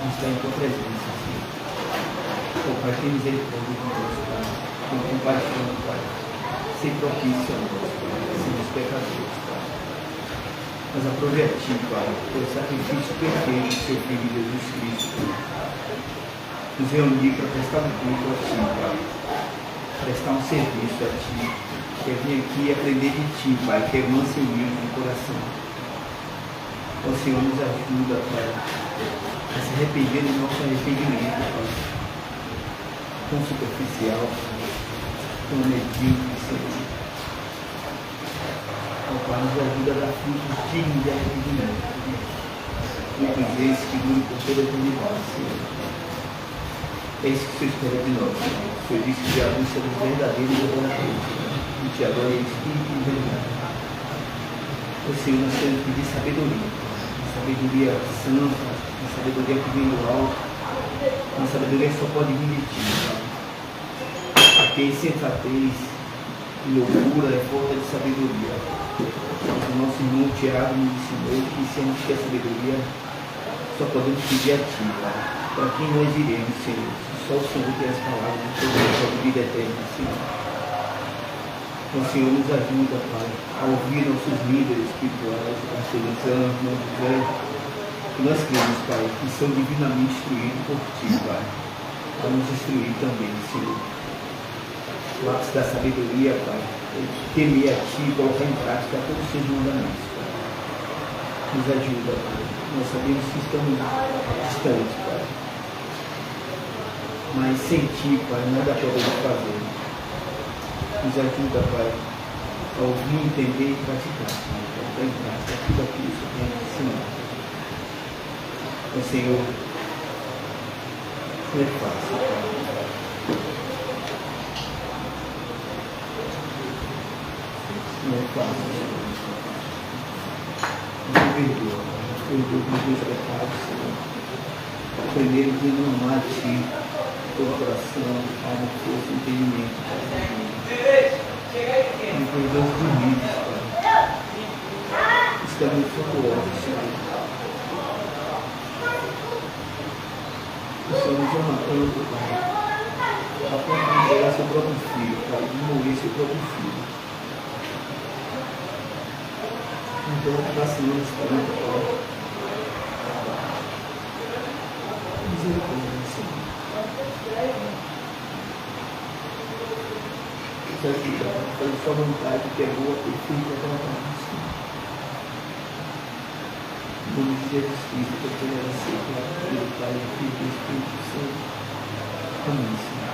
está em tua presença, Senhor. Oh, Pai, tem misericórdia conosco, Pai. Tem compaixão, Pai. Sem propício a nós, Pai. Somos pecadores, Pai. Mas aprove a Ti, Pai, pelo sacrifício perfeito do Seu Filho Jesus Cristo, nos reunir para prestar um culto a Ti, Pai. Prestar um serviço a Ti. Quer vir aqui e aprender de Ti, Pai, que é manso e humilde de coração. O Senhor nos ajuda, Pai, a se arrepender do nosso arrependimento, Pai. Tão superficial, tão medíocre, Senhor. O Pai nos ajuda a dar frutos dignos de arrependimento. Frutos esses que duram por toda a eternidade, Senhor. É isso que o Senhor espera de nós, Senhor. O Senhor disse que a busca dos verdadeiros adoradores, e te adora em espírito e verdade. O Senhor, nós queremos pedir sabedoria. Sabedoria santa, uma sabedoria que vem do alto, uma sabedoria que só pode vir de Ti, Pai. Porque insensatez e loucura é falta de sabedoria. O nosso irmão Tiago nos ensinou que se a gente quer sabedoria, só podemos pedir a Ti, Pai. Para quem nós iremos, Senhor? Só o Senhor tem as palavras de toda a vida eterna, Senhor. O Senhor nos ajuda, Pai, a ouvir nossos líderes espirituais, pastores irmãos José, que nós cremos, Pai, que são divinamente instruídos por Ti, Pai, para nos instruir também, Senhor. O ápice da sabedoria, Pai, é temer a Ti e colocar em prática todos os Seus mandamentos, Pai. Nos ajuda, Pai. Nós sabemos que estamos distantes, Pai. Mas sem Ti, Pai, nada podemos fazer. Nos ajuda, Pai, a ouvir, entender e praticar, Pai, para colocar em prática tudo aquilo que o Senhor tem ensinado. O Senhor, não é fácil, Pai. Não é fácil, Senhor. Nos perdoa, Pai. Perdoa os meus pecados, Senhor. Primeiro de não amar a Ti, todo coração, alma, força, entendimento, Pai. Me perdoa os domínios, Pai. Estamos socorrosos, Senhor. O Senhor nos ama tanto, Pai, a ponto de entregar seu próprio filho, Pai, de morrer seu próprio filho. Então, vacilamos tanto, Pai. Misericórdia, Senhor. Nos ajuda, faz a Sua vontade, que é boa, perfeita e agradável, Senhor. Em nome de Jesus Cristo, que eu tenho aceito a Filho, Pai, Filho e Espírito Santo. Amém, Senhor.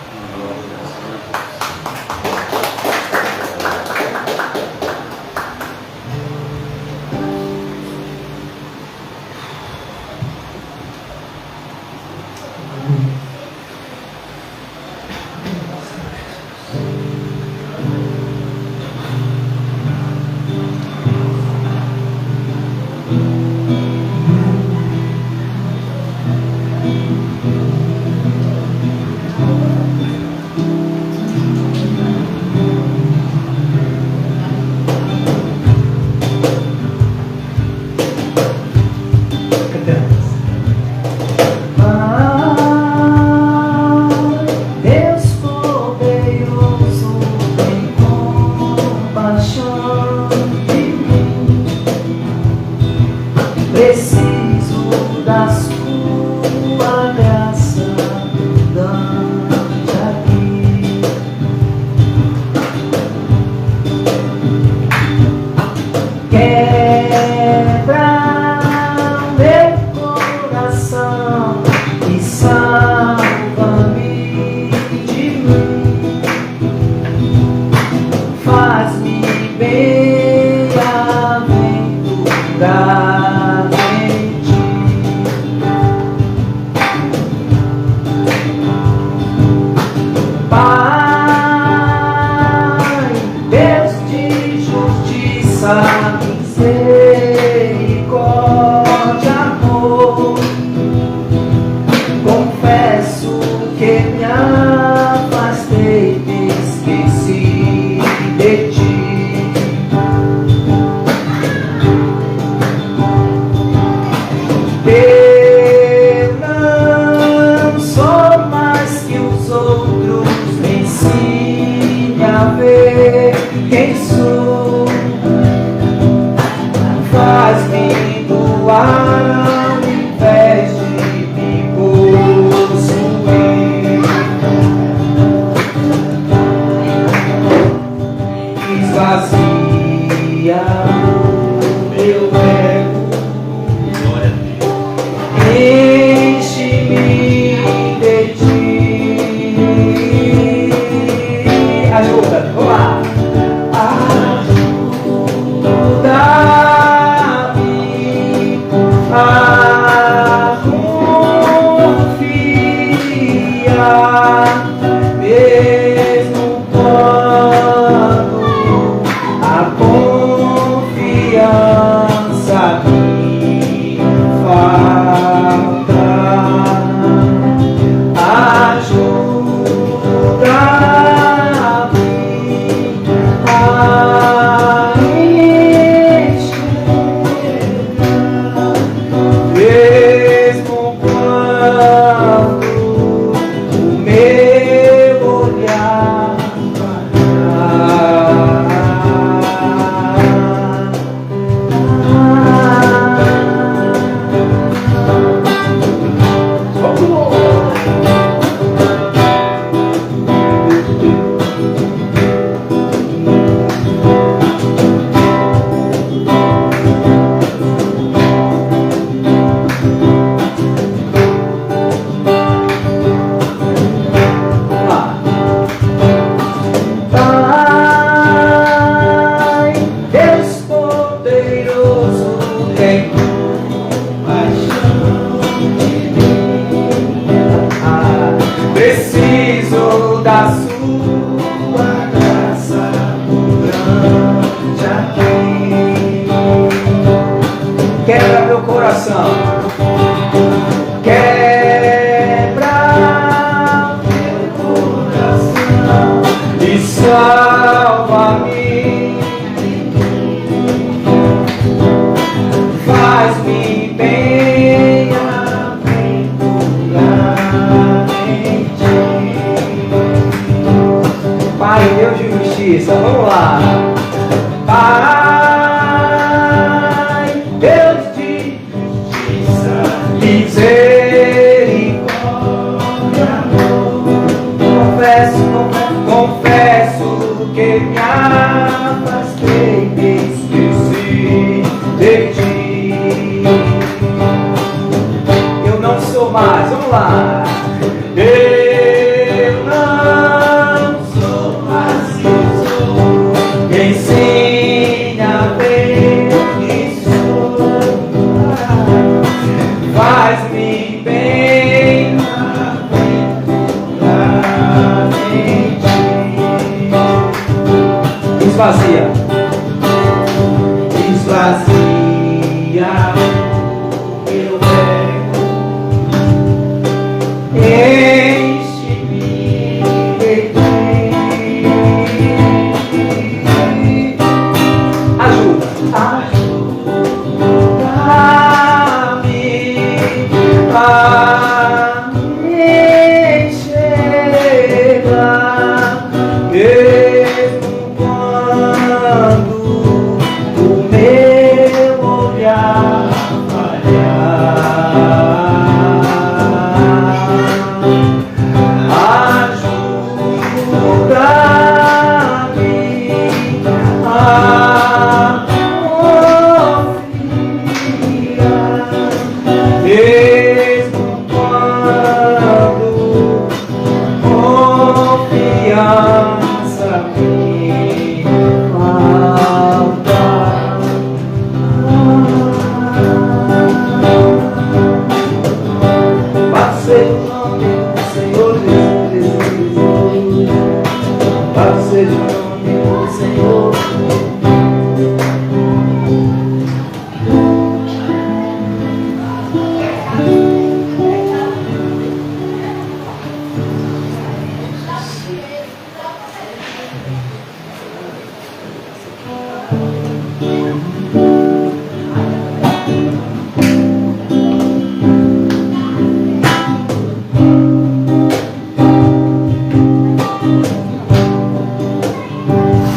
justiça. Vamos lá. Pai, Deus de justiça, misericórdia, confesso que me afastei, me esqueci de ti. Eu não sou mais, vamos lá. Eu não sou mais, me ensina a ver isso, faz-me bem na mente. Esvazia, esvazia eu pego, enche-me de ti. Ajuda-me a enxergar, mesmo quando o meu olhar falhar. Ajuda-me a mesmo quando confiança me falta. Passei o nome do Senhor Jesus, passei o nome do Senhor.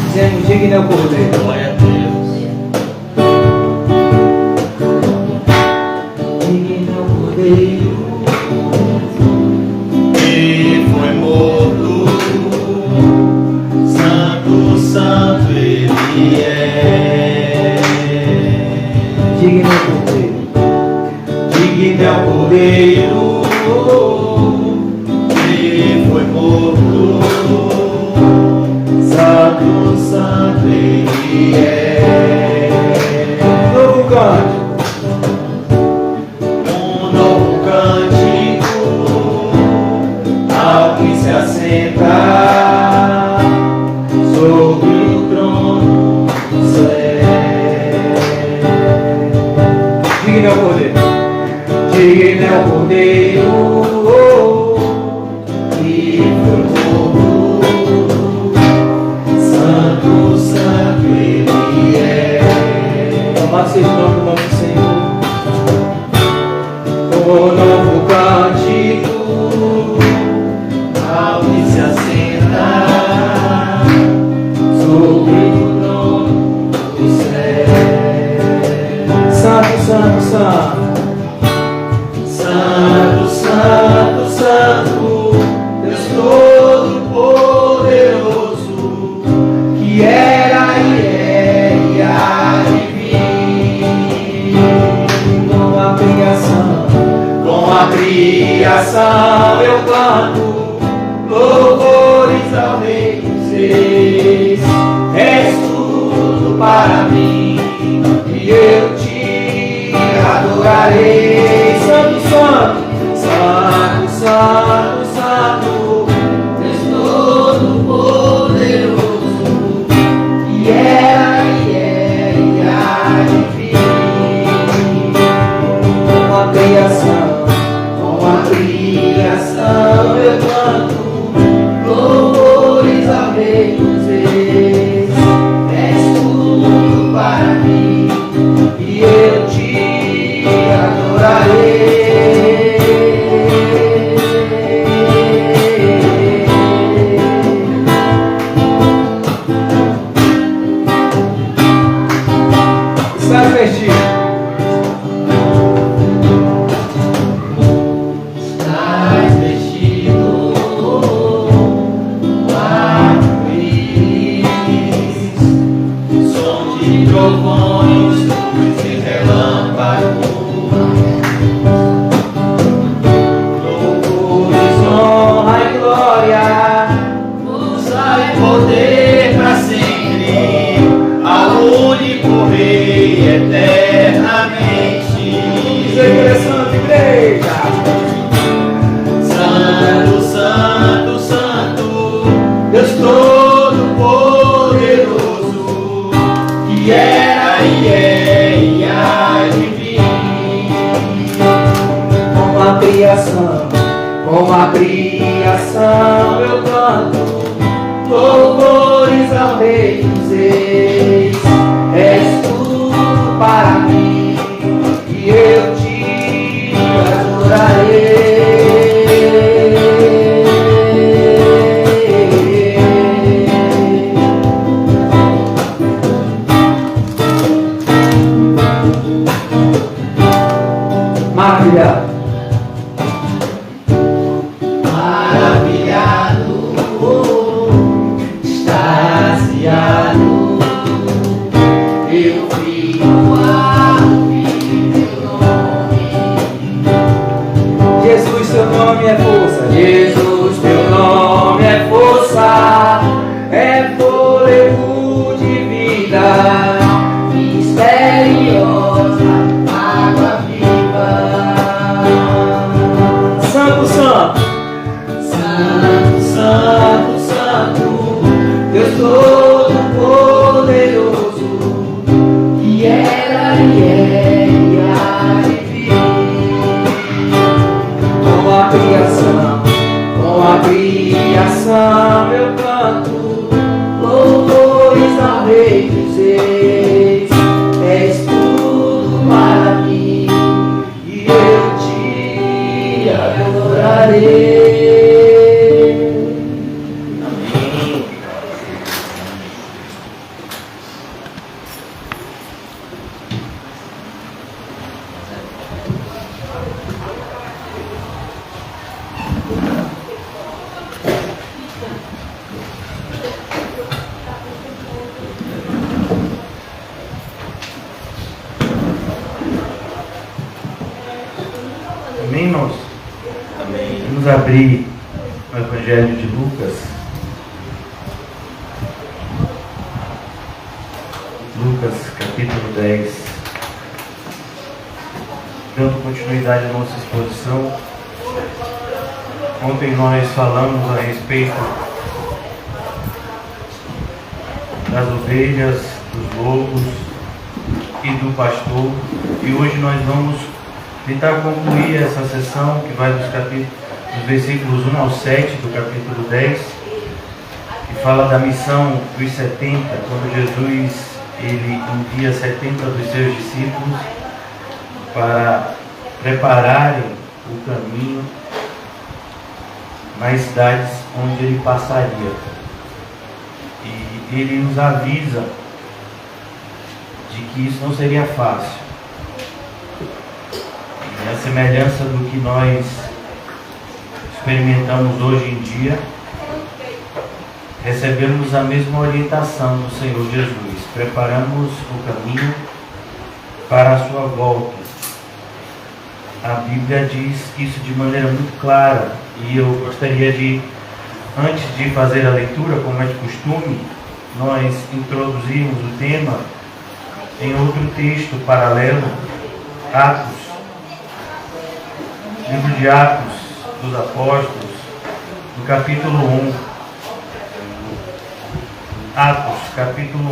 Dizendo, digno é o Cordeiro. Glória a Deus. Digno é o Cordeiro Que foi morto, santo, santo ele é. digno é o Cordeiro. Digno é o Cordeiro que foi morto, santo, santo ele é. Novo canto. Um novo cântico ao que se assenta sobre o trono do céu. Digno é o Cordeiro. Digno é o Cordeiro Que foi morto, santo, santo ele é. Louvado seja o nome do nosso Senhor. O novo cântico ao que se assenta sobre o trono do céu. Santo, santo, santo. Santo, santo, santo, Deus Todo-Poderoso, que era e é e há de vir. Com a criação eu canto louvores ao Rei dos Reis. És tudo para mim e eu te adorarei. santo, santo. Santo, santo, santo, Deus Todo-Poderoso, que era e é e há de vir. Com a criação eu canto louvores ao Rei dos Reis. És tudo para mim e eu te adorarei. Com a criação eu canto louvores ao Rei dos Reis. És tudo para mim e eu te adorarei. Maravilhado, maravilhado, extasiado, eu vi teu nome. Jesus, teu nome é força. Jesus, teu nome é força, é fôlego de vida, misteriosa água viva. Santo, santo, santo, santo, santo, Deus Todo-Poderoso, que era e é e há de vir. Com a criação eu canto louvores ao Rei dos Reis. És tudo para mim e eu te adorarei. Amém. Amém, irmãos? Amém. Vamos abrir o Evangelho de Lucas. Lucas, capítulo 10. Dando continuidade à nossa exposição. Ontem nós falamos a respeito das ovelhas, dos lobos e do pastor. E hoje nós vamos tentar concluir essa sessão que vai dos versículos 1 ao 7 do capítulo 10, que fala da missão dos 70, quando Jesus ele envia 70 dos seus discípulos para prepararem o caminho nas cidades onde ele passaria. E ele nos avisa de que isso não seria fácil. E a semelhança do que nós experimentamos hoje em dia, recebemos a mesma orientação do Senhor Jesus. Preparamos o caminho para a sua volta. A Bíblia diz isso de maneira muito clara. E eu gostaria de, antes de fazer a leitura, como é de costume, nós introduzirmos o tema em outro texto paralelo, Atos. Livro de Atos dos Apóstolos, no capítulo 1. Atos, capítulo 1.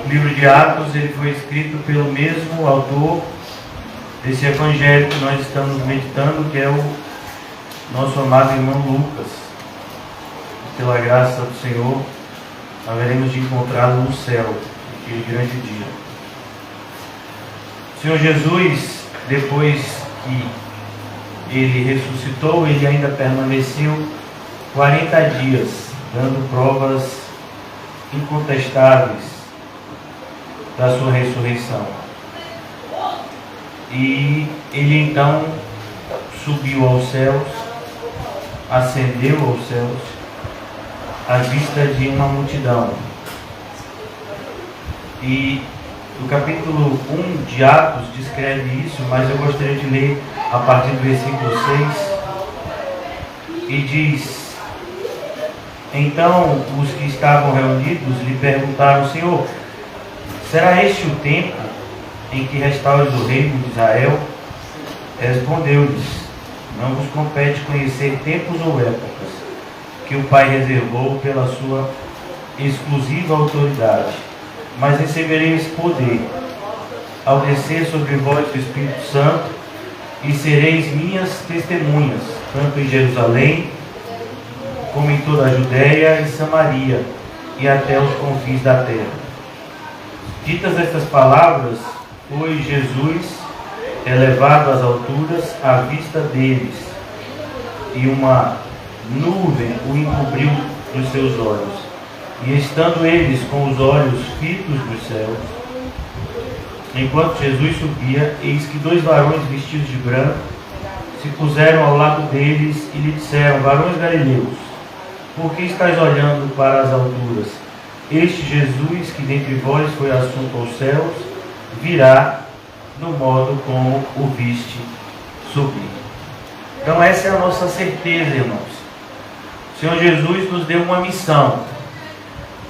O livro de Atos ele foi escrito pelo mesmo autor desse evangelho que nós estamos meditando, que é o nosso amado irmão Lucas. Pela graça do Senhor, haveremos de encontrá-lo no céu, naquele grande dia. O Senhor Jesus, depois que ele ressuscitou, ele ainda permaneceu 40 dias, dando provas incontestáveis da sua ressurreição. E ele então subiu aos céus, ascendeu aos céus, à vista de uma multidão. E o capítulo 1 de Atos descreve isso, mas eu gostaria de ler a partir do versículo 6. E diz: Então os que estavam reunidos lhe perguntaram: Senhor, será este o tempo em que restaures o reino de Israel? Respondeu-lhes: Não vos compete conhecer tempos ou épocas que o Pai reservou pela sua exclusiva autoridade, mas recebereis poder ao descer sobre vós o Espírito Santo, e sereis minhas testemunhas, tanto em Jerusalém, como em toda a Judéia e Samaria, e até os confins da terra. Ditas estas palavras, foi Jesus elevado às alturas à vista deles, e uma nuvem o encobriu dos seus olhos. E estando eles com os olhos fitos nos céus, enquanto Jesus subia, eis que 2 varões vestidos de branco se puseram ao lado deles e lhe disseram: varões galileus, por que estáis olhando para as alturas? Este Jesus, que dentre vós foi assunto aos céus, virá no modo como o viste subir. Então essa é a nossa certeza, irmãos. O Senhor Jesus nos deu uma missão.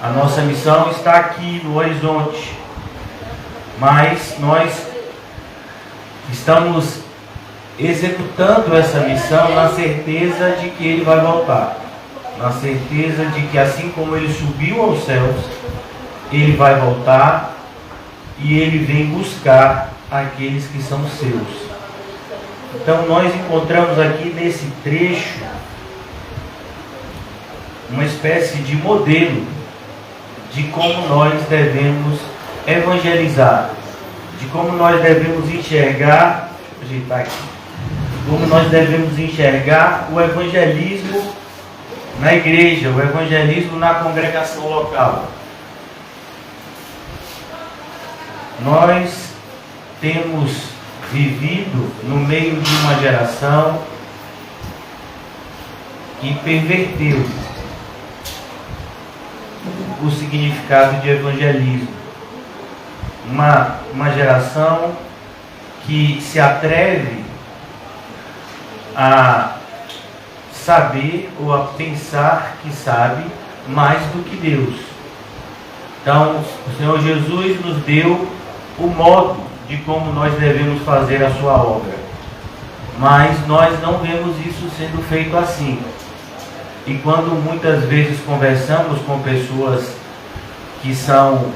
A nossa missão está aqui no horizonte, mas nós estamos executando essa missão na certeza de que Ele vai voltar, na certeza de que assim como Ele subiu aos céus, Ele vai voltar e Ele vem buscar aqueles que são seus. Então nós encontramos aqui nesse trecho uma espécie de modelo de como nós devemos evangelizar, de como nós devemos enxergar, vou ajeitar aqui, como nós devemos enxergar o evangelismo na igreja, o evangelismo na congregação local. Nós temos vivido no meio de uma geração que perverteu o significado de evangelismo. Uma geração que se atreve a saber ou a pensar que sabe mais do que Deus. Então, o Senhor Jesus nos deu o modo de como nós devemos fazer a sua obra, mas nós não vemos isso sendo feito assim. E quando muitas vezes conversamos com pessoas que são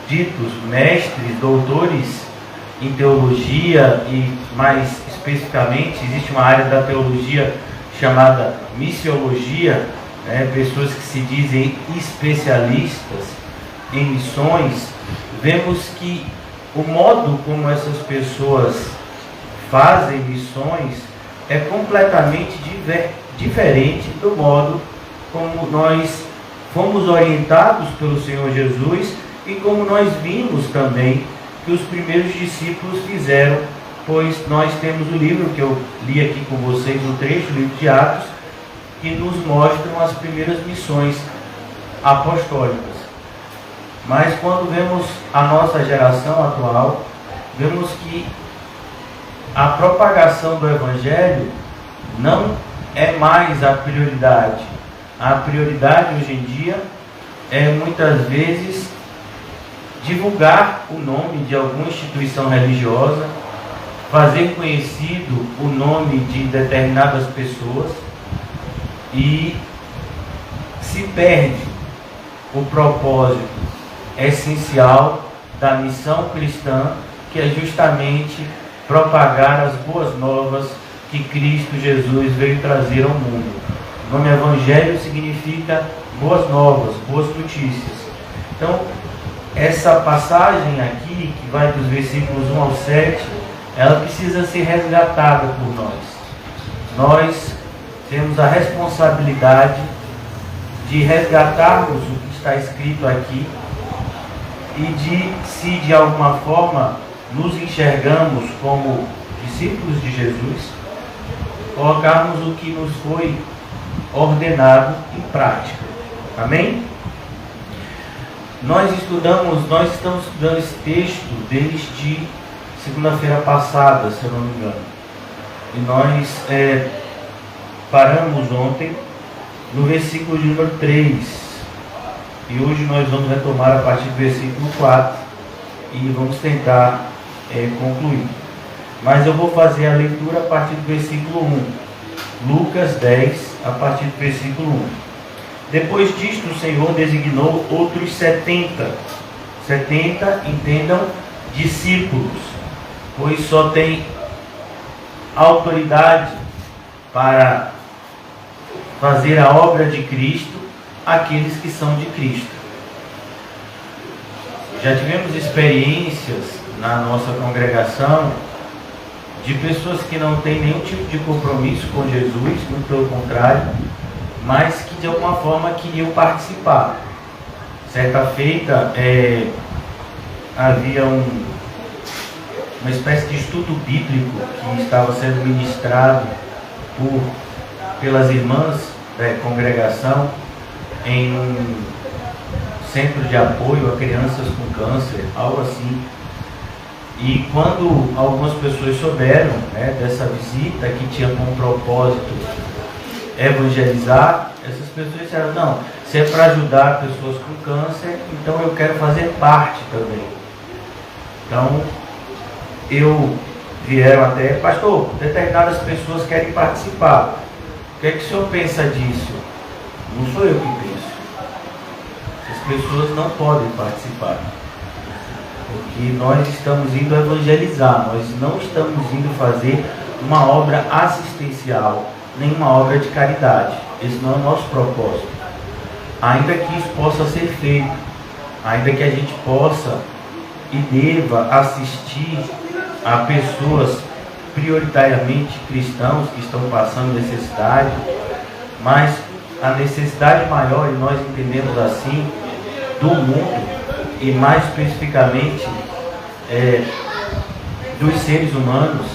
ditos mestres, doutores em teologia, e mais especificamente existe uma área da teologia chamada missiologia, pessoas que se dizem especialistas em missões, vemos que o modo como essas pessoas fazem missões é completamente diferente do modo como nós fomos orientados pelo Senhor Jesus e como nós vimos também que os primeiros discípulos fizeram, pois nós temos o livro que eu li aqui com vocês, o trecho, o livro de Atos, que nos mostram as primeiras missões apostólicas. Mas quando vemos a nossa geração atual, vemos que a propagação do Evangelho não é mais a prioridade. A prioridade hoje em dia é muitas vezes divulgar o nome de alguma instituição religiosa, fazer conhecido o nome de determinadas pessoas, e se perde o propósito essencial da missão cristã, que é justamente propagar as boas novas que Cristo Jesus veio trazer ao mundo. O nome Evangelho significa boas novas, boas notícias. Então, essa passagem aqui, que vai dos versículos 1 ao 7, ela precisa ser resgatada por nós. Nós temos a responsabilidade de resgatarmos o que está escrito aqui e de, se de alguma forma nos enxergamos como discípulos de Jesus, colocarmos o que nos foi ordenado em prática. Amém? Nós estamos estudando esse texto desde segunda-feira passada, se eu não me engano. E nós paramos ontem no versículo de número 3. E hoje nós vamos retomar a partir do versículo 4 e vamos tentar concluir. Mas eu vou fazer a leitura a partir do versículo 1. Lucas 10, a partir do versículo 1. Depois disto, o Senhor designou outros 70. 70, entendam, discípulos. pois só tem autoridade para fazer a obra de Cristo aqueles que são de Cristo. Já tivemos experiências na nossa congregação de pessoas que não têm nenhum tipo de compromisso com Jesus, muito pelo contrário, mas que de alguma forma queriam participar. Certa feita, havia uma espécie de estudo bíblico que estava sendo ministrado pelas irmãs da congregação em um centro de apoio a crianças com câncer, algo assim. E quando algumas pessoas souberam, dessa visita que tinha como propósito evangelizar, essas pessoas disseram: não, se é para ajudar pessoas com câncer, então eu quero fazer parte também. Então vieram até: pastor, determinadas pessoas querem participar, o que é que o senhor pensa disso? Não sou eu que penso. As pessoas não podem participar, porque nós estamos indo evangelizar, nós não estamos indo fazer uma obra assistencial, nem uma obra de caridade. Esse não é o nosso propósito. Ainda que isso possa ser feito, ainda que a gente possa e deva assistir a pessoas prioritariamente cristãos que estão passando necessidade, mas a necessidade maior, e nós entendemos assim, do mundo, e mais especificamente dos seres humanos,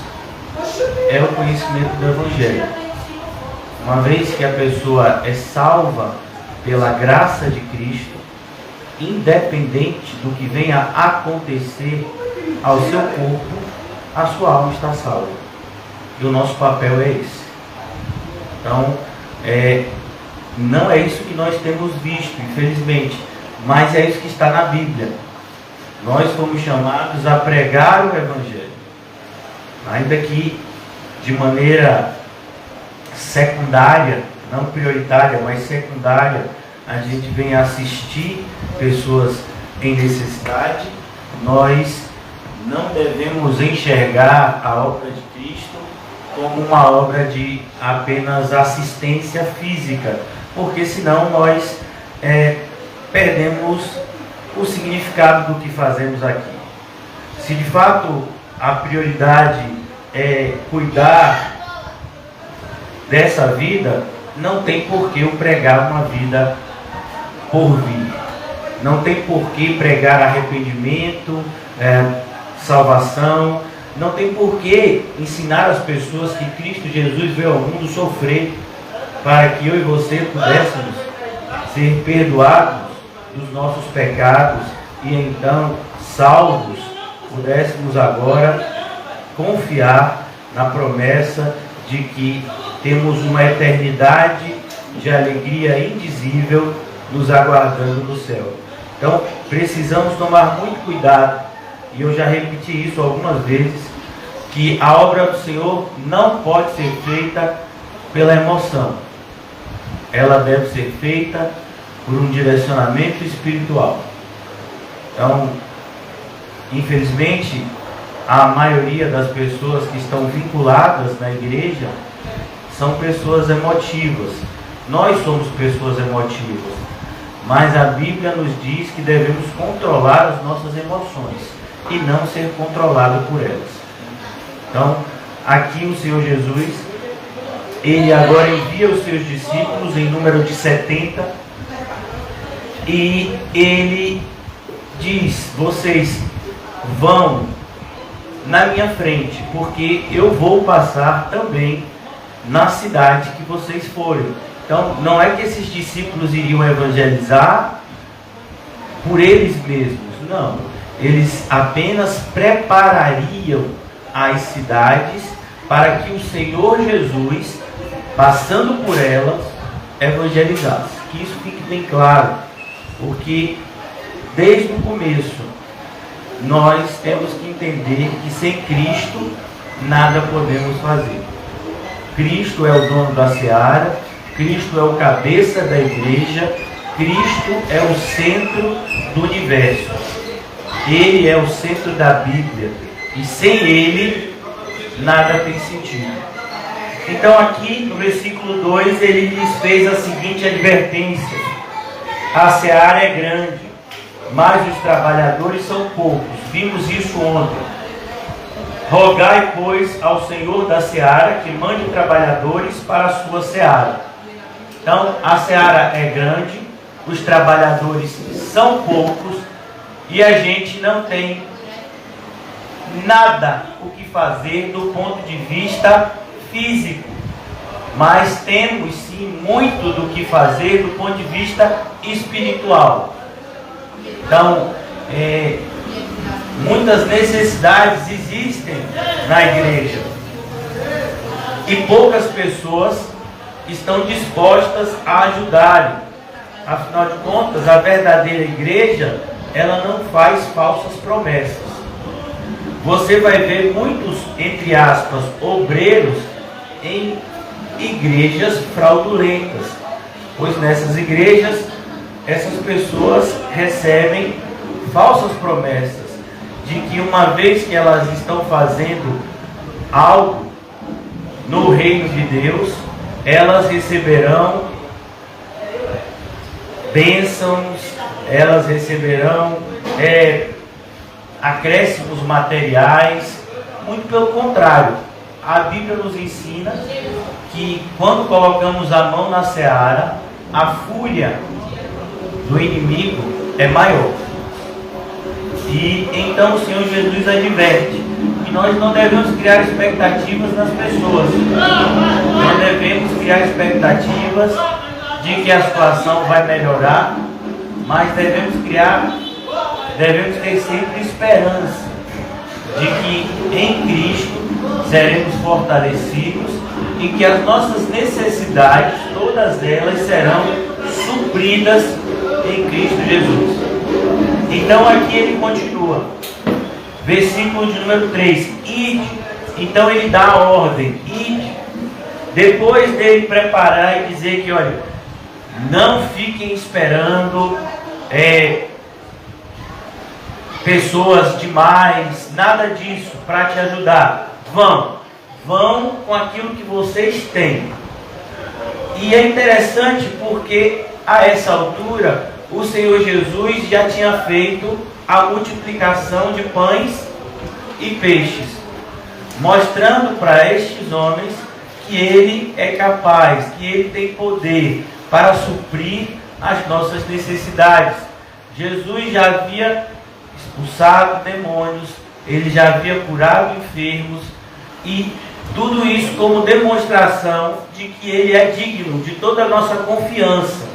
é o conhecimento do Evangelho. Uma vez que a pessoa é salva pela graça de Cristo, independente do que venha a acontecer ao seu corpo, a sua alma está salva. E o nosso papel é esse. Então, não é isso que nós temos visto, infelizmente, mas é isso que está na Bíblia. Nós fomos chamados a pregar o Evangelho, ainda que de maneira secundária, não prioritária, mas secundária, a gente venha assistir pessoas em necessidade. Nós não devemos enxergar a obra de Cristo como uma obra de apenas assistência física, porque senão nós perdemos o significado do que fazemos aqui. Se de fato a prioridade é cuidar dessa vida, não tem por que eu pregar uma vida por vir. Não tem por que pregar arrependimento, salvação. Não tem por que ensinar as pessoas que Cristo Jesus veio ao mundo sofrer para que eu e você pudéssemos ser perdoados dos nossos pecados e então salvos, pudéssemos agora confiar na promessa de que temos uma eternidade de alegria indizível nos aguardando no céu. Então precisamos tomar muito cuidado, e eu já repeti isso algumas vezes, que a obra do Senhor não pode ser feita pela emoção. Ela deve ser feita por um direcionamento espiritual. Então, infelizmente, a maioria das pessoas que estão vinculadas na igreja são pessoas emotivas. Nós somos pessoas emotivas, mas a Bíblia nos diz que devemos controlar as nossas emoções e não ser controlado por elas. Então, aqui o Senhor Jesus, Ele agora envia os seus discípulos em número de 70, e Ele diz: vocês vão na minha frente, porque eu vou passar também na cidade que vocês forem. Então, não é que esses discípulos iriam evangelizar por eles mesmos, não. Eles apenas preparariam as cidades para que o Senhor Jesus, passando por elas, evangelizasse. Que isso fique bem claro, porque desde o começo nós temos que entender que sem Cristo nada podemos fazer. Cristo é o dono da seara, Cristo é o cabeça da igreja, Cristo é o centro do universo. Ele é o centro da Bíblia. E sem Ele, nada tem sentido. Então aqui no versículo 2, ele lhes fez a seguinte advertência: a seara é grande, mas os trabalhadores são poucos. Vimos isso ontem. Rogai, pois, ao Senhor da seara que mande trabalhadores para a sua seara. Então, a seara é grande, os trabalhadores são poucos e a gente não tem nada o que fazer do ponto de vista físico, mas temos sim muito do que fazer do ponto de vista espiritual. Então, muitas necessidades existem na igreja e poucas pessoas estão dispostas a ajudarem. Afinal de contas, a verdadeira igreja, ela não faz falsas promessas. Você vai ver muitos, entre aspas, obreiros em igrejas fraudulentas, pois nessas igrejas essas pessoas recebem falsas promessas de que uma vez que elas estão fazendo algo no reino de Deus, elas receberão bênçãos, elas receberão acréscimos materiais. Muito pelo contrário, a Bíblia nos ensina que quando colocamos a mão na seara, a fúria do inimigo é maior. E então o Senhor Jesus adverte que nós não devemos criar expectativas nas pessoas. Nós devemos criar expectativas de que a situação vai melhorar, mas devemos ter sempre esperança de que em Cristo seremos fortalecidos e que as nossas necessidades, todas elas, serão supridas em Cristo Jesus. Então aqui ele continua, versículo de número 3, ide. Então ele dá a ordem, ide. Depois dele preparar e dizer que, olha, não fiquem esperando pessoas demais, nada disso para te ajudar. Vão com aquilo que vocês têm. E é interessante porque a essa altura o Senhor Jesus já tinha feito a multiplicação de pães e peixes, mostrando para estes homens que Ele é capaz, que Ele tem poder para suprir as nossas necessidades. Jesus já havia expulsado demônios, Ele já havia curado enfermos, e tudo isso como demonstração de que Ele é digno de toda a nossa confiança,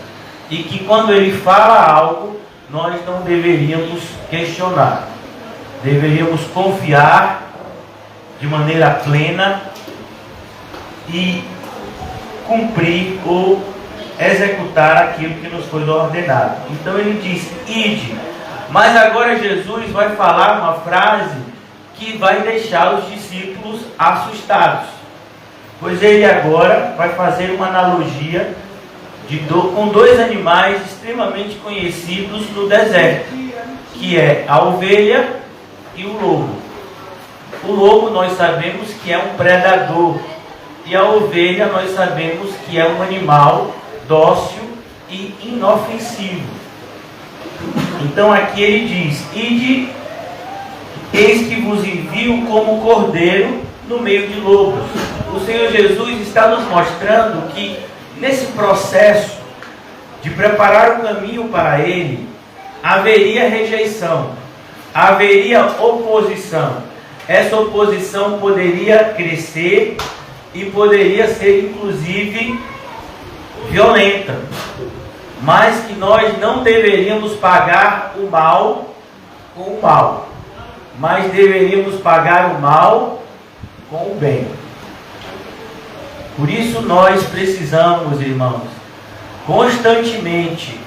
e que quando Ele fala algo, nós não deveríamos questionar, deveríamos confiar de maneira plena e cumprir ou executar aquilo que nos foi ordenado. Então ele diz, ide. Mas agora Jesus vai falar uma frase que vai deixar os discípulos assustados, pois ele agora vai fazer uma analogia com dois animais extremamente conhecidos no deserto, que é a ovelha e o lobo. O lobo nós sabemos que é um predador, e a ovelha nós sabemos que é um animal dócil e inofensivo. Então aqui ele diz, ide, eis que vos envio como cordeiro no meio de lobos. O Senhor Jesus está nos mostrando que nesse processo de preparar o caminho para Ele, haveria rejeição, haveria oposição. Essa oposição poderia crescer e poderia ser inclusive violenta, mas que nós não deveríamos pagar o mal com o mal, mas deveríamos pagar o mal com o bem. Por isso nós precisamos, irmãos, constantemente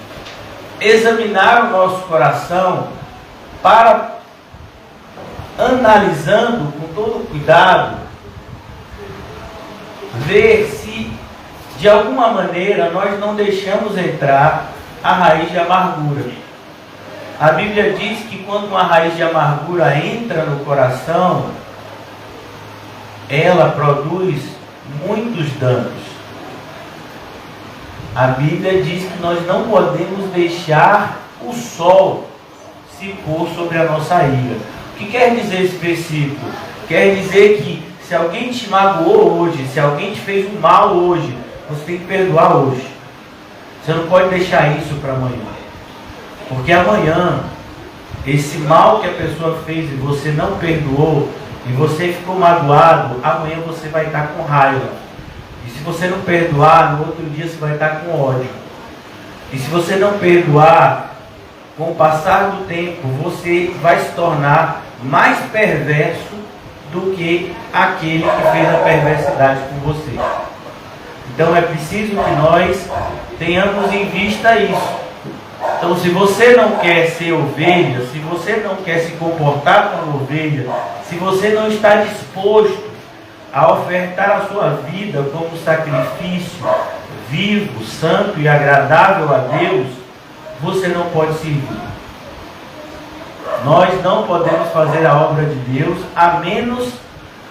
examinar o nosso coração para, analisando com todo cuidado, ver se de alguma maneira nós não deixamos entrar a raiz de amargura. A Bíblia diz que quando uma raiz de amargura entra no coração, ela produz muitos danos. A Bíblia diz que nós não podemos deixar o sol se pôr sobre a nossa ira. O que quer dizer esse versículo? Quer dizer que se alguém te magoou hoje, se alguém te fez um mal hoje, você tem que perdoar hoje. Você não pode deixar isso para amanhã. Porque amanhã, esse mal que a pessoa fez e você não perdoou, e você ficou magoado, amanhã você vai estar com raiva. E se você não perdoar, no outro dia você vai estar com ódio. E se você não perdoar, com o passar do tempo, você vai se tornar mais perverso do que aquele que fez a perversidade com você. Então é preciso que nós tenhamos em vista isso. Então, se você não quer ser ovelha, se você não quer se comportar como ovelha, se você não está disposto a ofertar a sua vida como sacrifício vivo, santo e agradável a Deus, você não pode servir. Nós não podemos fazer a obra de Deus a menos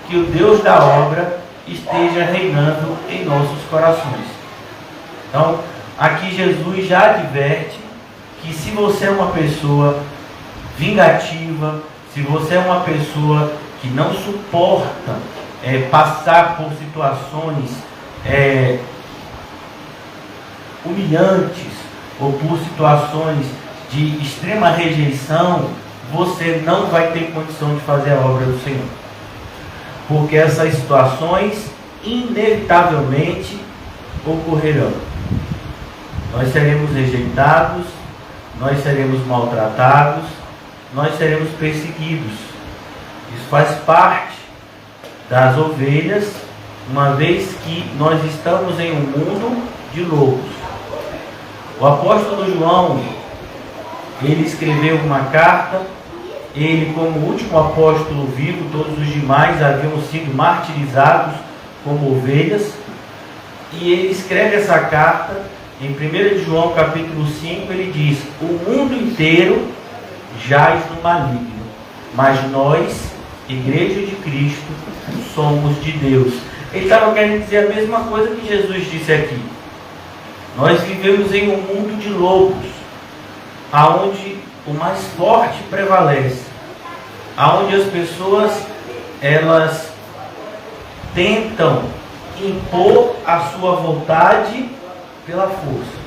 que o Deus da obra esteja reinando em nossos corações. Então, aqui Jesus já adverte que se você é uma pessoa vingativa, se você é uma pessoa que não suporta passar por situações humilhantes ou por situações de extrema rejeição, você não vai ter condição de fazer a obra do Senhor. Porque essas situações inevitavelmente ocorrerão. Nós seremos rejeitados, nós seremos maltratados, nós seremos perseguidos. Isso faz parte das ovelhas, uma vez que nós estamos em um mundo de lobos. O apóstolo João, ele escreveu uma carta, ele como último apóstolo vivo, todos os demais haviam sido martirizados como ovelhas, e ele escreve essa carta. Em 1 João capítulo 5 ele diz: o mundo inteiro jaz no maligno, mas nós, Igreja de Cristo, somos de Deus. Ele estava querendo dizer a mesma coisa que Jesus disse aqui. Nós vivemos em um mundo de lobos, aonde o mais forte prevalece, aonde as pessoas elas tentam impor a sua vontade pela força.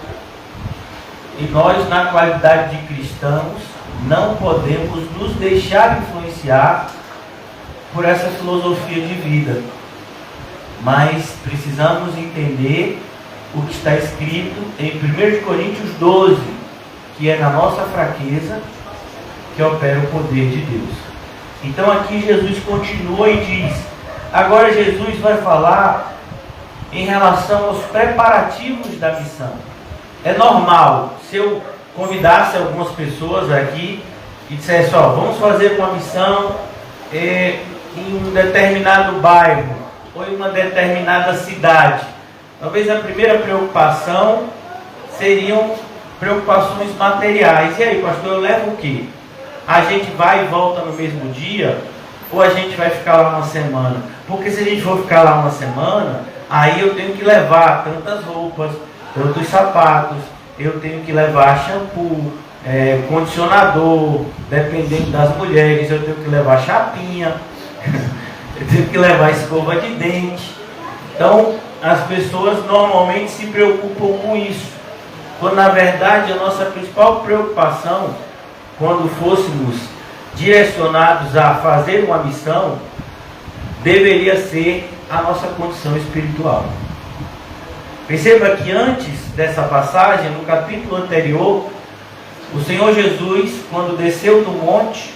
E nós, na qualidade de cristãos, não podemos nos deixar influenciar por essa filosofia de vida, mas precisamos entender o que está escrito em 1 Coríntios 12, que é na nossa fraqueza que opera o poder de Deus. Então aqui Jesus continua e diz, agora Jesus vai falar em relação aos preparativos da missão. É normal, se eu convidasse algumas pessoas aqui e dissesse, vamos fazer uma missão em um determinado bairro ou em uma determinada cidade. Talvez a primeira preocupação seriam preocupações materiais. E aí, pastor, eu levo o quê? A gente vai e volta no mesmo dia? Ou a gente vai ficar lá uma semana? Porque se a gente for ficar lá uma semana, aí eu tenho que levar tantas roupas, tantos sapatos, eu tenho que levar shampoo, condicionador, dependendo das mulheres, eu tenho que levar chapinha, eu tenho que levar escova de dente. Então, as pessoas normalmente se preocupam com isso, quando na verdade a nossa principal preocupação, quando fôssemos direcionados a fazer uma missão, deveria ser a nossa condição espiritual. Perceba que antes dessa passagem, no capítulo anterior, o Senhor Jesus, quando desceu do monte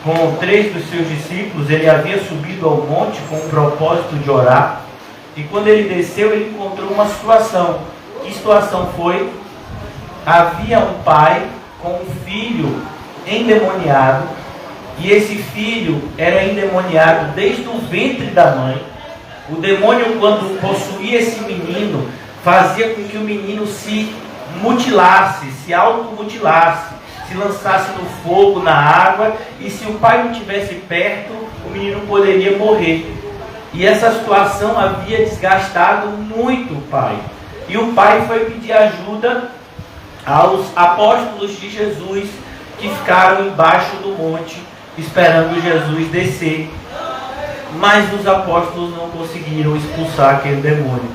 com 3 dos seus discípulos, ele havia subido ao monte com o propósito de orar, e quando ele desceu, ele encontrou uma situação. Que situação foi? Havia um pai com um filho endemoniado, e esse filho era endemoniado desde o ventre da mãe. O demônio, quando possuía esse menino, fazia com que o menino se mutilasse, se automutilasse, se lançasse no fogo, na água, e se o pai não estivesse perto, o menino poderia morrer. E essa situação havia desgastado muito o pai. E o pai foi pedir ajuda aos apóstolos de Jesus, que ficaram embaixo do monte, esperando Jesus descer. Mas os apóstolos não conseguiram expulsar aquele demônio.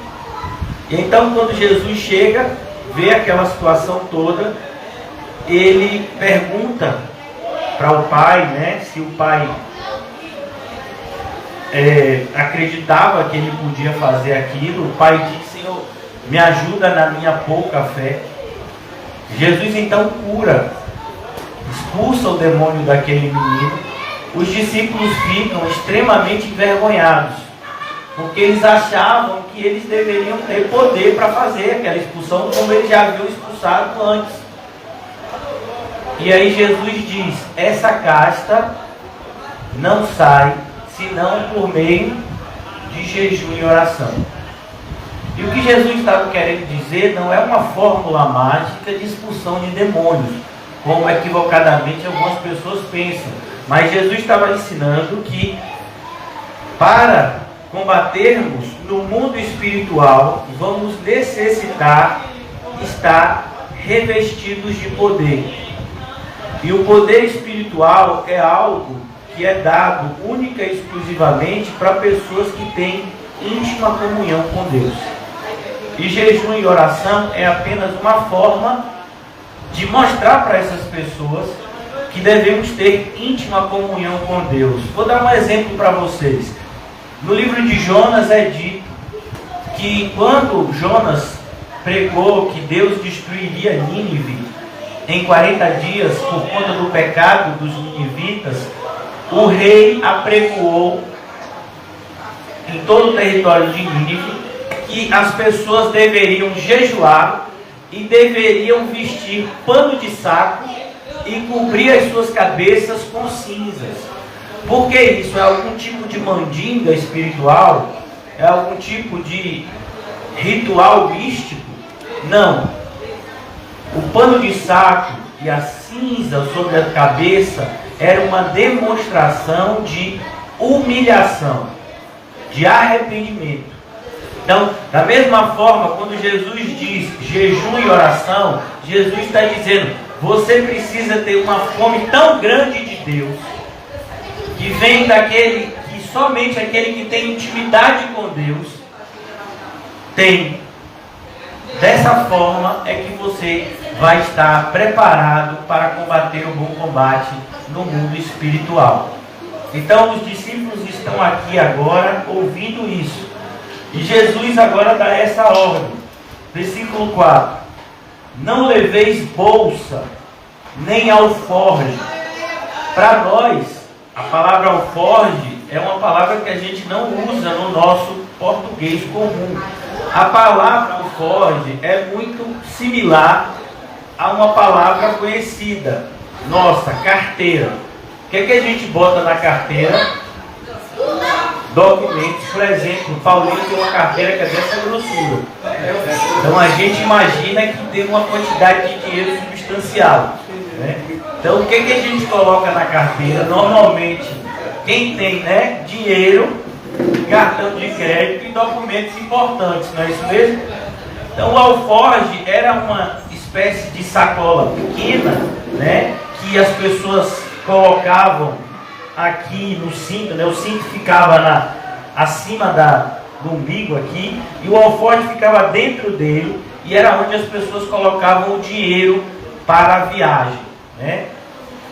E então, quando Jesus chega, vê aquela situação toda, ele pergunta para o pai, né, se o pai acreditava que ele podia fazer aquilo. O pai diz: Senhor, me ajuda na minha pouca fé. Jesus então cura, expulsa o demônio daquele menino. Os discípulos ficam extremamente envergonhados, porque eles achavam que eles deveriam ter poder para fazer aquela expulsão, como eles já haviam expulsado antes. E aí Jesus diz: essa casta não sai senão por meio de jejum e oração. E o que Jesus estava querendo dizer não é uma fórmula mágica de expulsão de demônios, como equivocadamente algumas pessoas pensam. Mas Jesus estava ensinando que para combatermos no mundo espiritual, vamos necessitar estar revestidos de poder. E o poder espiritual é algo que é dado única e exclusivamente para pessoas que têm íntima comunhão com Deus. E jejum e oração é apenas uma forma de mostrar para essas pessoas que devemos ter íntima comunhão com Deus. Vou dar um exemplo para vocês. No livro de Jonas é dito que quando Jonas pregou que Deus destruiria Nínive em 40 dias por conta do pecado dos ninivitas, o rei apregoou em todo o território de Nínive que as pessoas deveriam jejuar e deveriam vestir pano de saco e cobrir as suas cabeças com cinzas. Por que isso? É algum tipo de mandinga espiritual? É algum tipo de ritual místico? Não. O pano de saco e a cinza sobre a cabeça era uma demonstração de humilhação, de arrependimento. Então, da mesma forma, quando Jesus diz jejum e oração, Jesus está dizendo: você precisa ter uma fome tão grande de Deus, que vem daquele, que somente aquele que tem intimidade com Deus tem. Dessa forma é que você vai estar preparado para combater o bom combate no mundo espiritual. Então os discípulos estão aqui agora ouvindo isso. E Jesus agora dá essa ordem. Versículo 4. Não leveis bolsa, nem alforge. Para nós, a palavra alforge é uma palavra que a gente não usa no nosso português comum. A palavra alforge é muito similar a uma palavra conhecida nossa, carteira. O que é que a gente bota na carteira? Documentos. Por exemplo, Paulinho tem uma carteira que é dessa grossura. Então a gente imagina que tem uma quantidade de dinheiro substancial, né? Então o que é que a gente coloca na carteira? Normalmente quem tem, né, dinheiro, cartão de crédito e documentos importantes, não é isso mesmo? Então o alforge era uma espécie de sacola pequena, né, que as pessoas colocavam aqui no cinto, né? O cinto ficava acima do umbigo aqui, e o alforge ficava dentro dele, e era onde as pessoas colocavam o dinheiro para a viagem, né?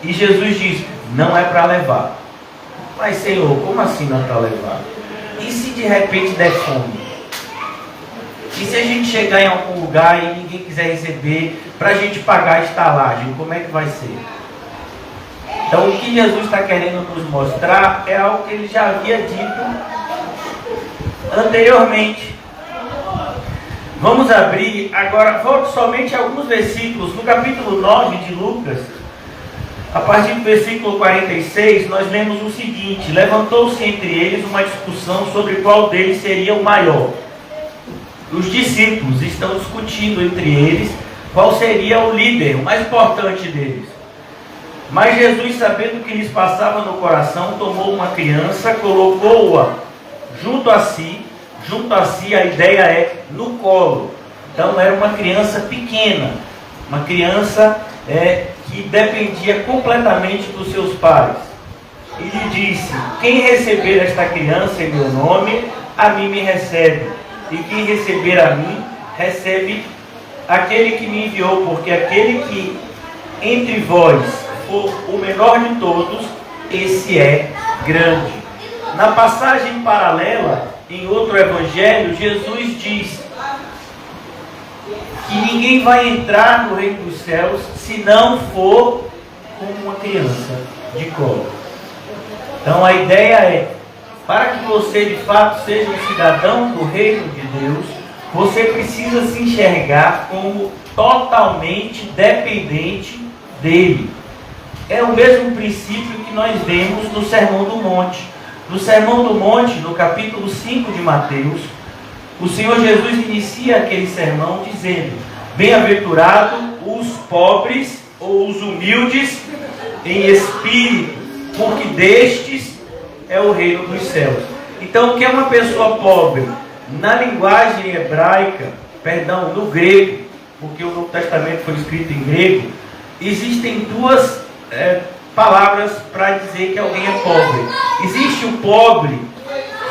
E Jesus diz: não é para levar. Mas Senhor, como assim não é para levar? E se de repente der fome? E se a gente chegar em algum lugar e ninguém quiser receber, para a gente pagar a estalagem, como é que vai ser? Então o que Jesus está querendo nos mostrar é algo que ele já havia dito anteriormente. Vamos abrir agora, volto somente a alguns versículos. No capítulo 9 de Lucas, a partir do versículo 46, nós lemos o seguinte: levantou-se entre eles uma discussão sobre qual deles seria o maior. Os discípulos estão discutindo entre eles qual seria o líder, o mais importante deles. Mas Jesus, sabendo o que lhes passava no coração, tomou uma criança, colocou-a junto a si, a ideia é no colo. Então era uma criança pequena, uma criança que dependia completamente dos seus pais. E lhe disse: quem receber esta criança em meu nome, a mim me recebe. E quem receber a mim, recebe aquele que me enviou, porque aquele que entre vós for o menor de todos, esse é grande. Na passagem paralela, em outro evangelho, Jesus diz que ninguém vai entrar no reino dos céus se não for como uma criança de colo. Então a ideia é, para que você de fato seja um cidadão do reino de Deus, você precisa se enxergar como totalmente dependente dele. É o mesmo princípio que nós vemos no Sermão do Monte. No Sermão do Monte, no capítulo 5 de Mateus, o Senhor Jesus inicia aquele sermão dizendo: bem-aventurado os pobres ou os humildes em espírito, porque destes é o reino dos céus. Então, o que é uma pessoa pobre? Na linguagem hebraica, no grego, porque o Novo Testamento foi escrito em grego, existem duas palavras para dizer que alguém é pobre. Existe o pobre,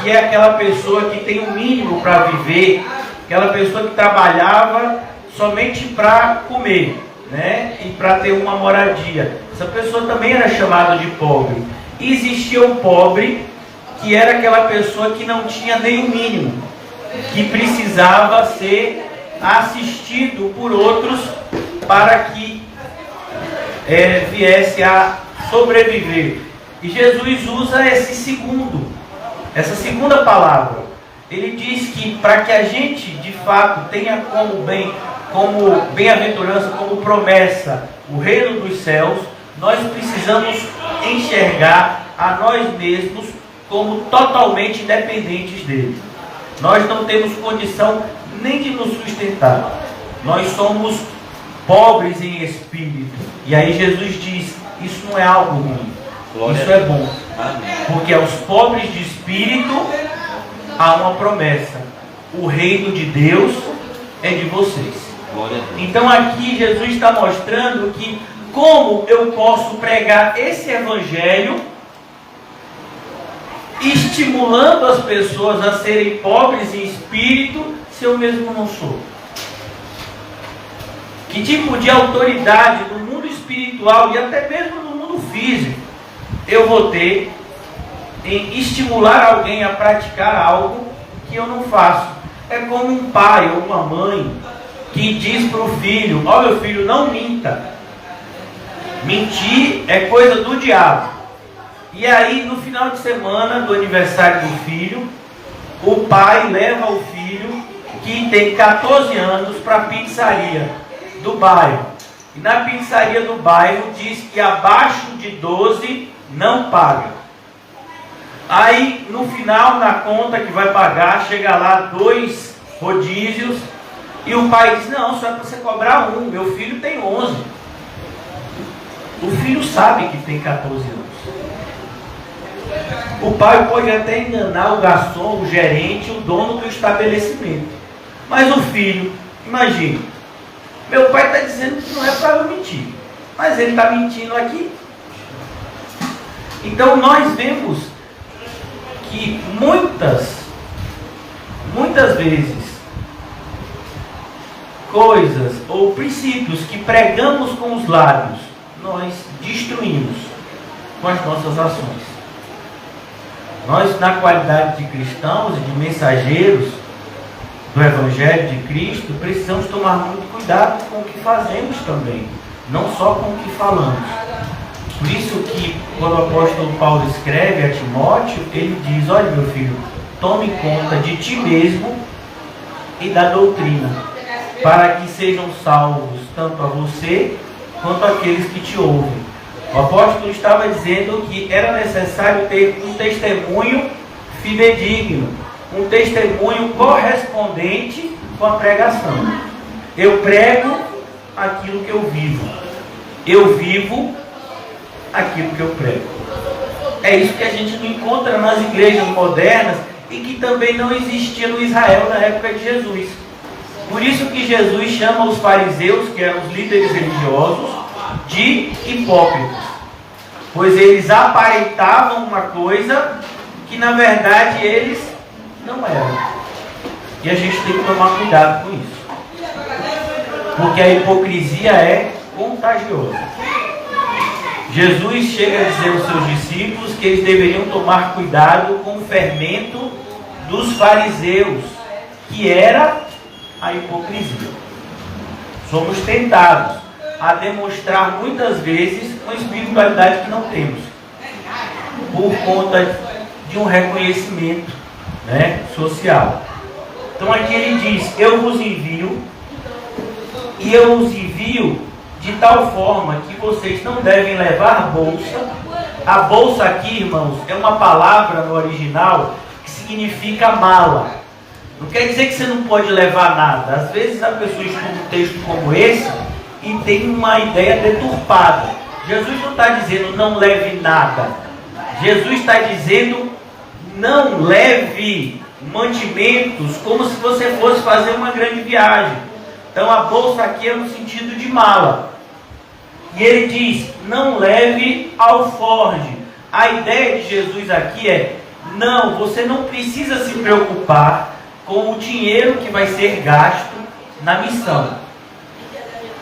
que é aquela pessoa que tem o mínimo para viver, aquela pessoa que trabalhava somente para comer, né? E para ter uma moradia. Essa pessoa também era chamada de pobre. E existia o pobre, que era aquela pessoa que não tinha nem o mínimo, que precisava ser assistido por outros para que viesse a sobreviver. E Jesus usa essa segunda palavra. Ele diz que para que a gente de fato tenha como bem-aventurança, como promessa, o reino dos céus, nós precisamos enxergar a nós mesmos como totalmente dependentes dele. Nós não temos condição nem de nos sustentar. Nós somos pobres em espírito. E aí Jesus diz: isso não é algo ruim, isso é bom. Porque aos pobres de espírito há uma promessa: o reino de Deus é de vocês. Então aqui Jesus está mostrando que como eu posso pregar esse evangelho estimulando as pessoas a serem pobres em espírito, se eu mesmo não sou. Que tipo de autoridade no mundo espiritual e até mesmo no mundo físico eu vou ter em estimular alguém a praticar algo que eu não faço? É como um pai ou uma mãe que diz para o filho: ó, meu filho, não minta. Mentir é coisa do diabo. E aí, no final de semana do aniversário do filho, o pai leva o filho, que tem 14 anos, para a pizzaria do bairro. E na pizzaria do bairro diz que abaixo de 12 não paga. Aí, no final, na conta que vai pagar, chega lá 2 rodízios, e o pai diz: não, só é para você cobrar 1, meu filho tem 11. O filho sabe que tem 14 anos. O pai pode até enganar o garçom, o gerente, o dono do estabelecimento. Mas o filho, imagine, meu pai está dizendo que não é para eu mentir, mas ele está mentindo aqui. Então nós vemos que muitas vezes coisas ou princípios que pregamos com os lábios, nós destruímos com as nossas ações. Nós, na qualidade de cristãos e de mensageiros do Evangelho de Cristo, precisamos tomar muito cuidado com o que fazemos também, não só com o que falamos. Por isso que, quando o apóstolo Paulo escreve a Timóteo, ele diz: olha, meu filho, tome conta de ti mesmo e da doutrina, para que sejam salvos tanto a você quanto aqueles que te ouvem. O apóstolo estava dizendo que era necessário ter um testemunho fidedigno, um testemunho correspondente com a pregação. Eu prego aquilo que eu vivo. Eu vivo aquilo que eu prego. É isso que a gente não encontra nas igrejas modernas e que também não existia no Israel na época de Jesus. Por isso que Jesus chama os fariseus, que eram os líderes religiosos, de hipócritas. Pois eles aparentavam uma coisa que na verdade eles não eram. E a gente tem que tomar cuidado com isso. Porque a hipocrisia é contagiosa. Jesus chega a dizer aos seus discípulos que eles deveriam tomar cuidado com o fermento dos fariseus, que era a hipocrisia. Somos tentados a demonstrar muitas vezes uma espiritualidade que não temos, por conta de um reconhecimento, social. Então aqui ele diz: eu vos envio, e eu os envio de tal forma que vocês não devem levar bolsa. A bolsa aqui, irmãos, é uma palavra no original que significa mala. Não quer dizer que você não pode levar nada. Às vezes a pessoa estuda um texto como esse e tem uma ideia deturpada. Jesus não está dizendo não leve nada. Jesus está dizendo não leve mantimentos como se você fosse fazer uma grande viagem. Então a bolsa aqui é no sentido de mala. E ele diz: não leve alforje. A ideia de Jesus aqui é: não, você não precisa se preocupar com o dinheiro que vai ser gasto na missão.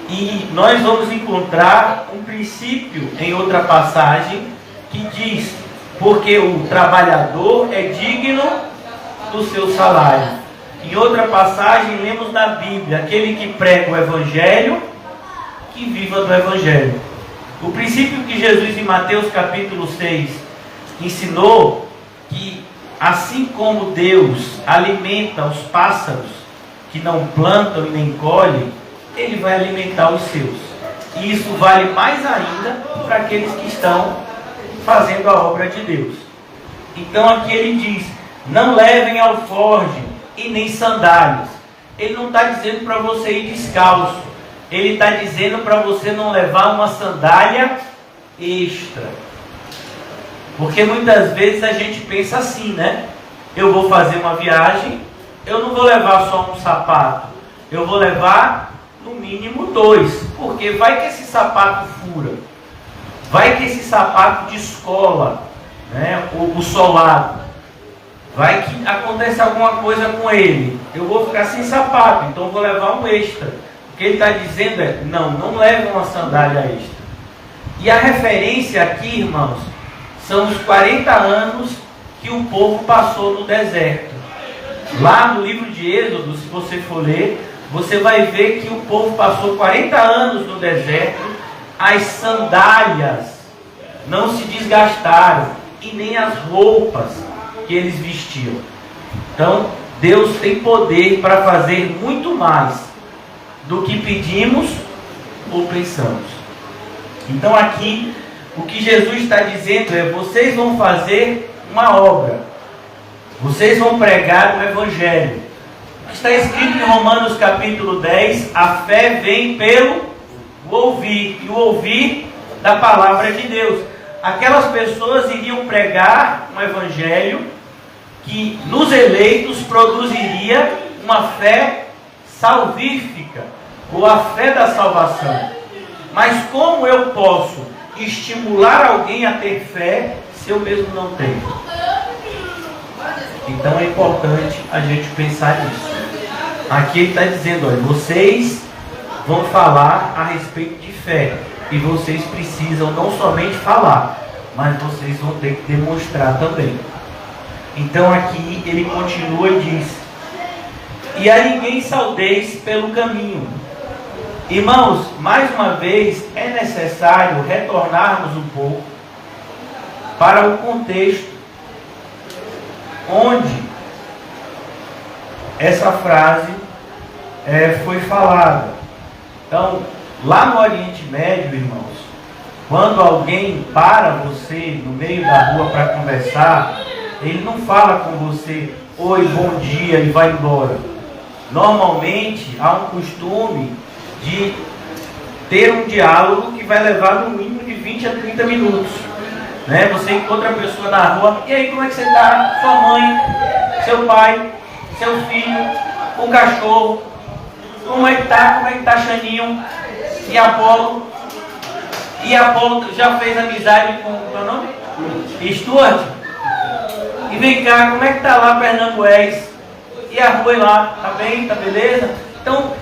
E nós vamos encontrar um princípio em outra passagem que diz: porque o trabalhador é digno do seu salário. Em outra passagem lemos na Bíblia: aquele que prega o Evangelho, que viva do Evangelho. O princípio que Jesus em Mateus capítulo 6 ensinou, que assim como Deus alimenta os pássaros que não plantam e nem colhem, Ele vai alimentar os seus. E isso vale mais ainda para aqueles que estão fazendo a obra de Deus. Então aqui ele diz: não levem alforje e nem sandálias. Ele não está dizendo para você ir descalço. Ele está dizendo para você não levar uma sandália extra. Porque muitas vezes a gente pensa assim, eu vou fazer uma viagem, eu não vou levar só um sapato, eu vou levar no mínimo 2, porque vai que esse sapato fura, vai que esse sapato descola, o solado, vai que acontece alguma coisa com ele, eu vou ficar sem sapato, então eu vou levar um extra. O que ele está dizendo é: não leve uma sandália extra. E a referência aqui, irmãos, são os 40 anos que o povo passou no deserto. Lá no livro de Êxodo, se você for ler, você vai ver que o povo passou 40 anos no deserto. As sandálias não se desgastaram, e nem as roupas que eles vestiam. Então, Deus tem poder para fazer muito mais do que pedimos ou pensamos. Então aqui, o que Jesus está dizendo é: vocês vão fazer uma obra, vocês vão pregar o Evangelho. Está escrito em Romanos capítulo 10, a fé vem pelo ouvir, e o ouvir da palavra de Deus. Aquelas pessoas iriam pregar um Evangelho que nos eleitos produziria uma fé salvífica, ou a fé da salvação. Mas como eu posso estimular alguém a ter fé se eu mesmo não tenho? Então é importante a gente pensar nisso. Aqui ele está dizendo: olha, vocês vão falar a respeito de fé, e vocês precisam não somente falar, mas vocês vão ter que demonstrar também. Então aqui ele continua e diz: e a ninguém saudeis pelo caminho. Irmãos, mais uma vez é necessário retornarmos um pouco para o contexto onde essa frase foi falada. Então, lá no Oriente Médio, irmãos, quando alguém para você no meio da rua para conversar, ele não fala com você: oi, bom dia, e vai embora. Normalmente há um costume de ter um diálogo que vai levar no mínimo de 20 a 30 minutos. Né? Você encontra a pessoa na rua, e aí como é que você está? Sua mãe, seu pai, seu filho, o cachorro, como é que tá Xaninho e Apolo? E Apolo já fez amizade com o meu nome? Stuart? E vem cá, como é que tá lá Pernambués? E a rua lá, tá bem? Tá beleza? Então,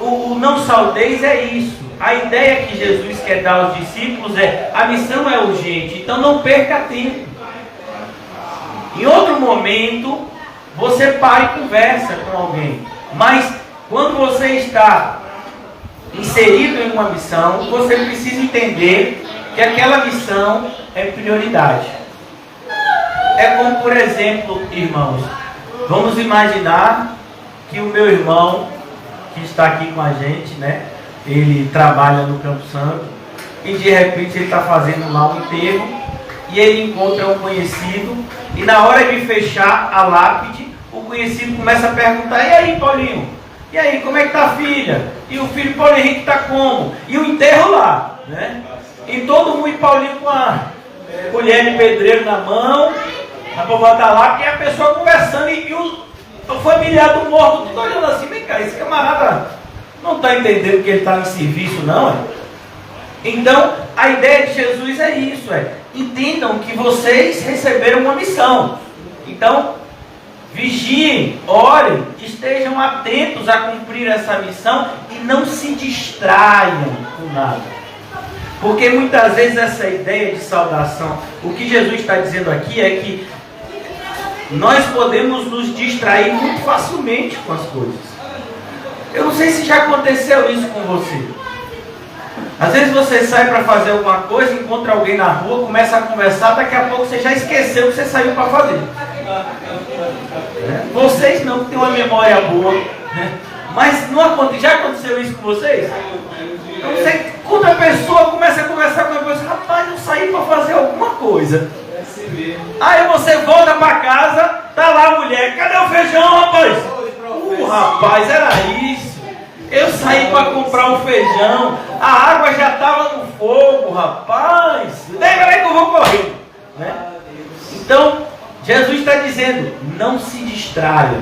o não saudeis é isso. A ideia que Jesus quer dar aos discípulos é: a missão é urgente, então não perca tempo. Em outro momento, você para e conversa com alguém. Mas, quando você está inserido em uma missão, você precisa entender que aquela missão é prioridade. É como, por exemplo, irmãos, vamos imaginar que o meu irmão, que está aqui com a gente, né? Ele trabalha no Campo Santo e de repente ele está fazendo lá um enterro e ele encontra um conhecido e na hora de fechar a lápide, o conhecido começa a perguntar: e aí, Paulinho? E aí, como é que tá a filha? E o filho Paulo Henrique está como? E o enterro lá, né? E todo mundo, e Paulinho com a colher de pedreiro na mão, para botar lá, e a pessoa conversando e o familiar do morto tudo olhando assim: vem cá, esse camarada não está entendendo que ele está em serviço, não é? Então, a ideia de Jesus é isso, entendam que vocês receberam uma missão. Então, vigiem, orem, estejam atentos a cumprir essa missão e não se distraiam com nada. Porque muitas vezes essa ideia de saudação, o que Jesus está dizendo aqui é que nós podemos nos distrair muito facilmente com as coisas. Eu não sei se já aconteceu isso com você. Às vezes você sai para fazer alguma coisa, encontra alguém na rua, começa a conversar, daqui a pouco você já esqueceu o que você saiu para fazer. Vocês não, que têm uma memória boa, né? Mas não já aconteceu isso com vocês? Então você, quando a pessoa começa a conversar com a pessoa: rapaz, eu saí para fazer alguma coisa. Aí você volta para casa, tá lá a mulher: cadê o feijão, rapaz? Rapaz, era isso. Eu saí para comprar um feijão, a água já estava no fogo, rapaz. Lembra aí que eu vou correr, né? Então, Jesus está dizendo: não se distraia.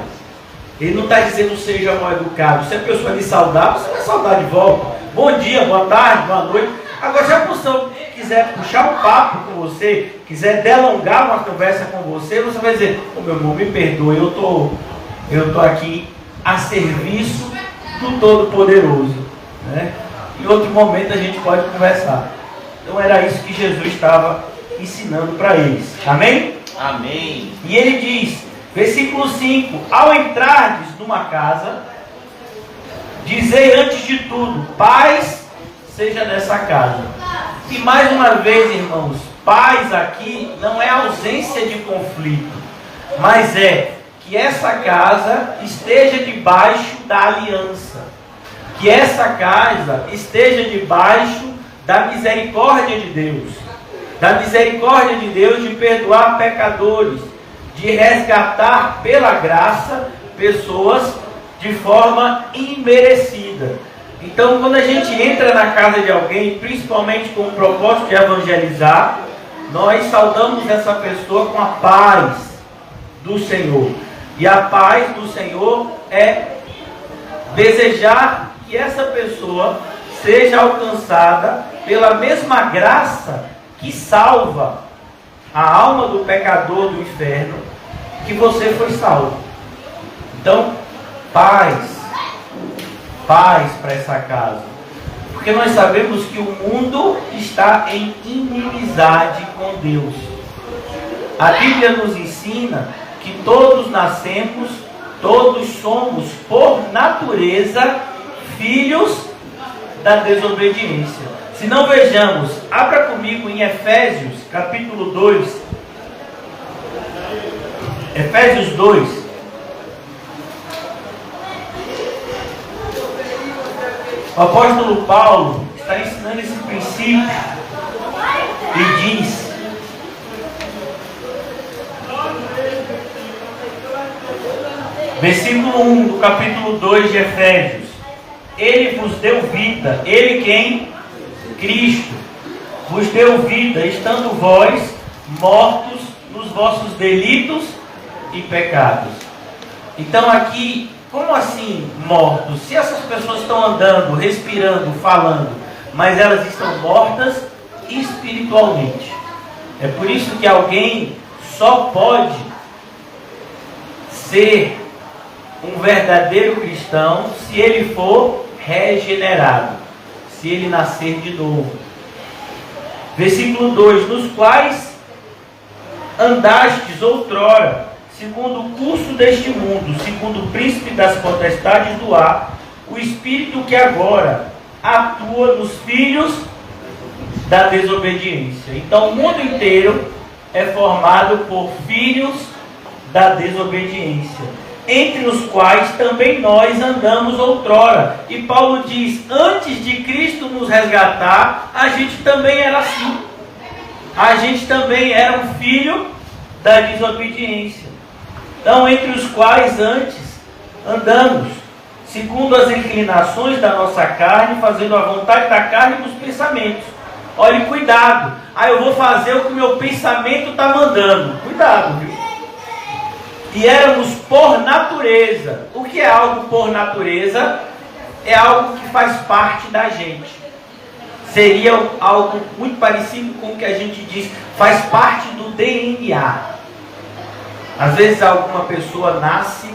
Ele não está dizendo seja mal educado. Se a pessoa lhe saudar, você vai saudar de volta. Bom dia, boa tarde, boa noite. Agora, se a pessoa quiser puxar um papo com você, quiser delongar uma conversa com você, você vai dizer: meu irmão, me perdoe, eu tô aqui a serviço do Todo-Poderoso, né? Em outro momento a gente pode conversar. Então era isso que Jesus estava ensinando para eles. Amém? Amém. E ele diz, versículo 5: ao entrardes numa casa, dizei antes de tudo: paz seja nessa casa. E mais uma vez, irmãos, paz aqui não é ausência de conflito, mas é que essa casa esteja debaixo da aliança, que essa casa esteja debaixo da misericórdia de Deus, de perdoar pecadores, de resgatar pela graça pessoas de forma imerecida. Então, quando a gente entra na casa de alguém, principalmente com o propósito de evangelizar, nós saudamos essa pessoa com a paz do Senhor. E a paz do Senhor é desejar que essa pessoa seja alcançada pela mesma graça que salva a alma do pecador do inferno, que você foi salvo. Então, paz para essa casa. Porque nós sabemos que o mundo está em inimizade com Deus. A Bíblia nos ensina que todos nascemos, todos somos, por natureza, filhos da desobediência. Se não, vejamos, abra comigo em Efésios, capítulo 2. Efésios 2. O apóstolo Paulo está ensinando esse princípio e diz: versículo 1 do capítulo 2 de Efésios: ele vos deu vida. Ele quem? Cristo. vos deu vida, estando vós mortos nos vossos delitos e pecados. Então aqui, como assim mortos? Se essas pessoas estão andando, respirando, falando, mas elas estão mortas espiritualmente. É por isso que alguém só pode ser um verdadeiro cristão se ele for regenerado, se ele nascer de novo. Versículo 2: nos quais andastes outrora, segundo o curso deste mundo, segundo o príncipe das potestades do ar, o espírito que agora atua nos filhos da desobediência. Então o mundo inteiro é formado por filhos da desobediência, entre os quais também nós andamos outrora. E Paulo diz, antes de Cristo nos resgatar, a gente também era assim. A gente também era um filho da desobediência. Então, entre os quais antes andamos, segundo as inclinações da nossa carne, fazendo a vontade da carne e dos pensamentos. Olhe, cuidado. Eu vou fazer o que o meu pensamento está mandando. Cuidado, viu? E éramos por natureza. O que é algo por natureza? É algo que faz parte da gente. Seria algo muito parecido com o que a gente diz, faz parte do DNA. Às vezes alguma pessoa nasce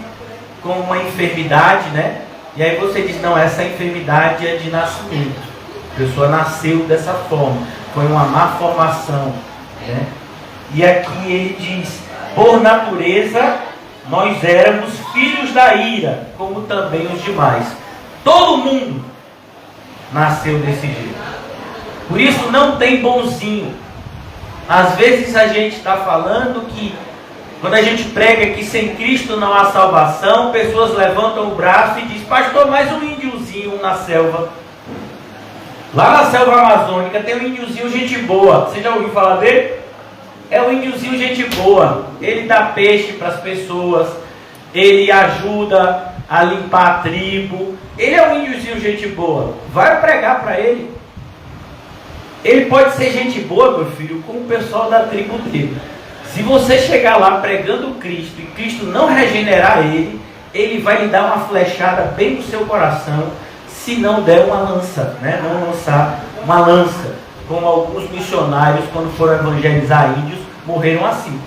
com uma enfermidade, né? E aí você diz, não, essa enfermidade é de nascimento. A pessoa nasceu dessa forma. Foi uma má formação, né? E aqui ele diz, por natureza, nós éramos filhos da ira, como também os demais. Todo mundo nasceu desse jeito. Por isso não tem bonzinho. Às vezes a gente está falando que, quando a gente prega que sem Cristo não há salvação, pessoas levantam o braço e dizem, pastor, mais um índiozinho na selva. Lá na selva amazônica tem um índiozinho gente boa. Você já ouviu falar dele? É um índiozinho gente boa. Ele dá peixe para as pessoas. Ele ajuda a limpar a tribo. Ele é um índiozinho gente boa. Vai pregar para ele. Ele pode ser gente boa, meu filho, com o pessoal da tribo dele. Se você chegar lá pregando Cristo e Cristo não regenerar ele, ele vai lhe dar uma flechada bem no seu coração, se não der uma lança, né? Não lançar uma lança, como alguns missionários, quando foram evangelizar índios, morreram assim.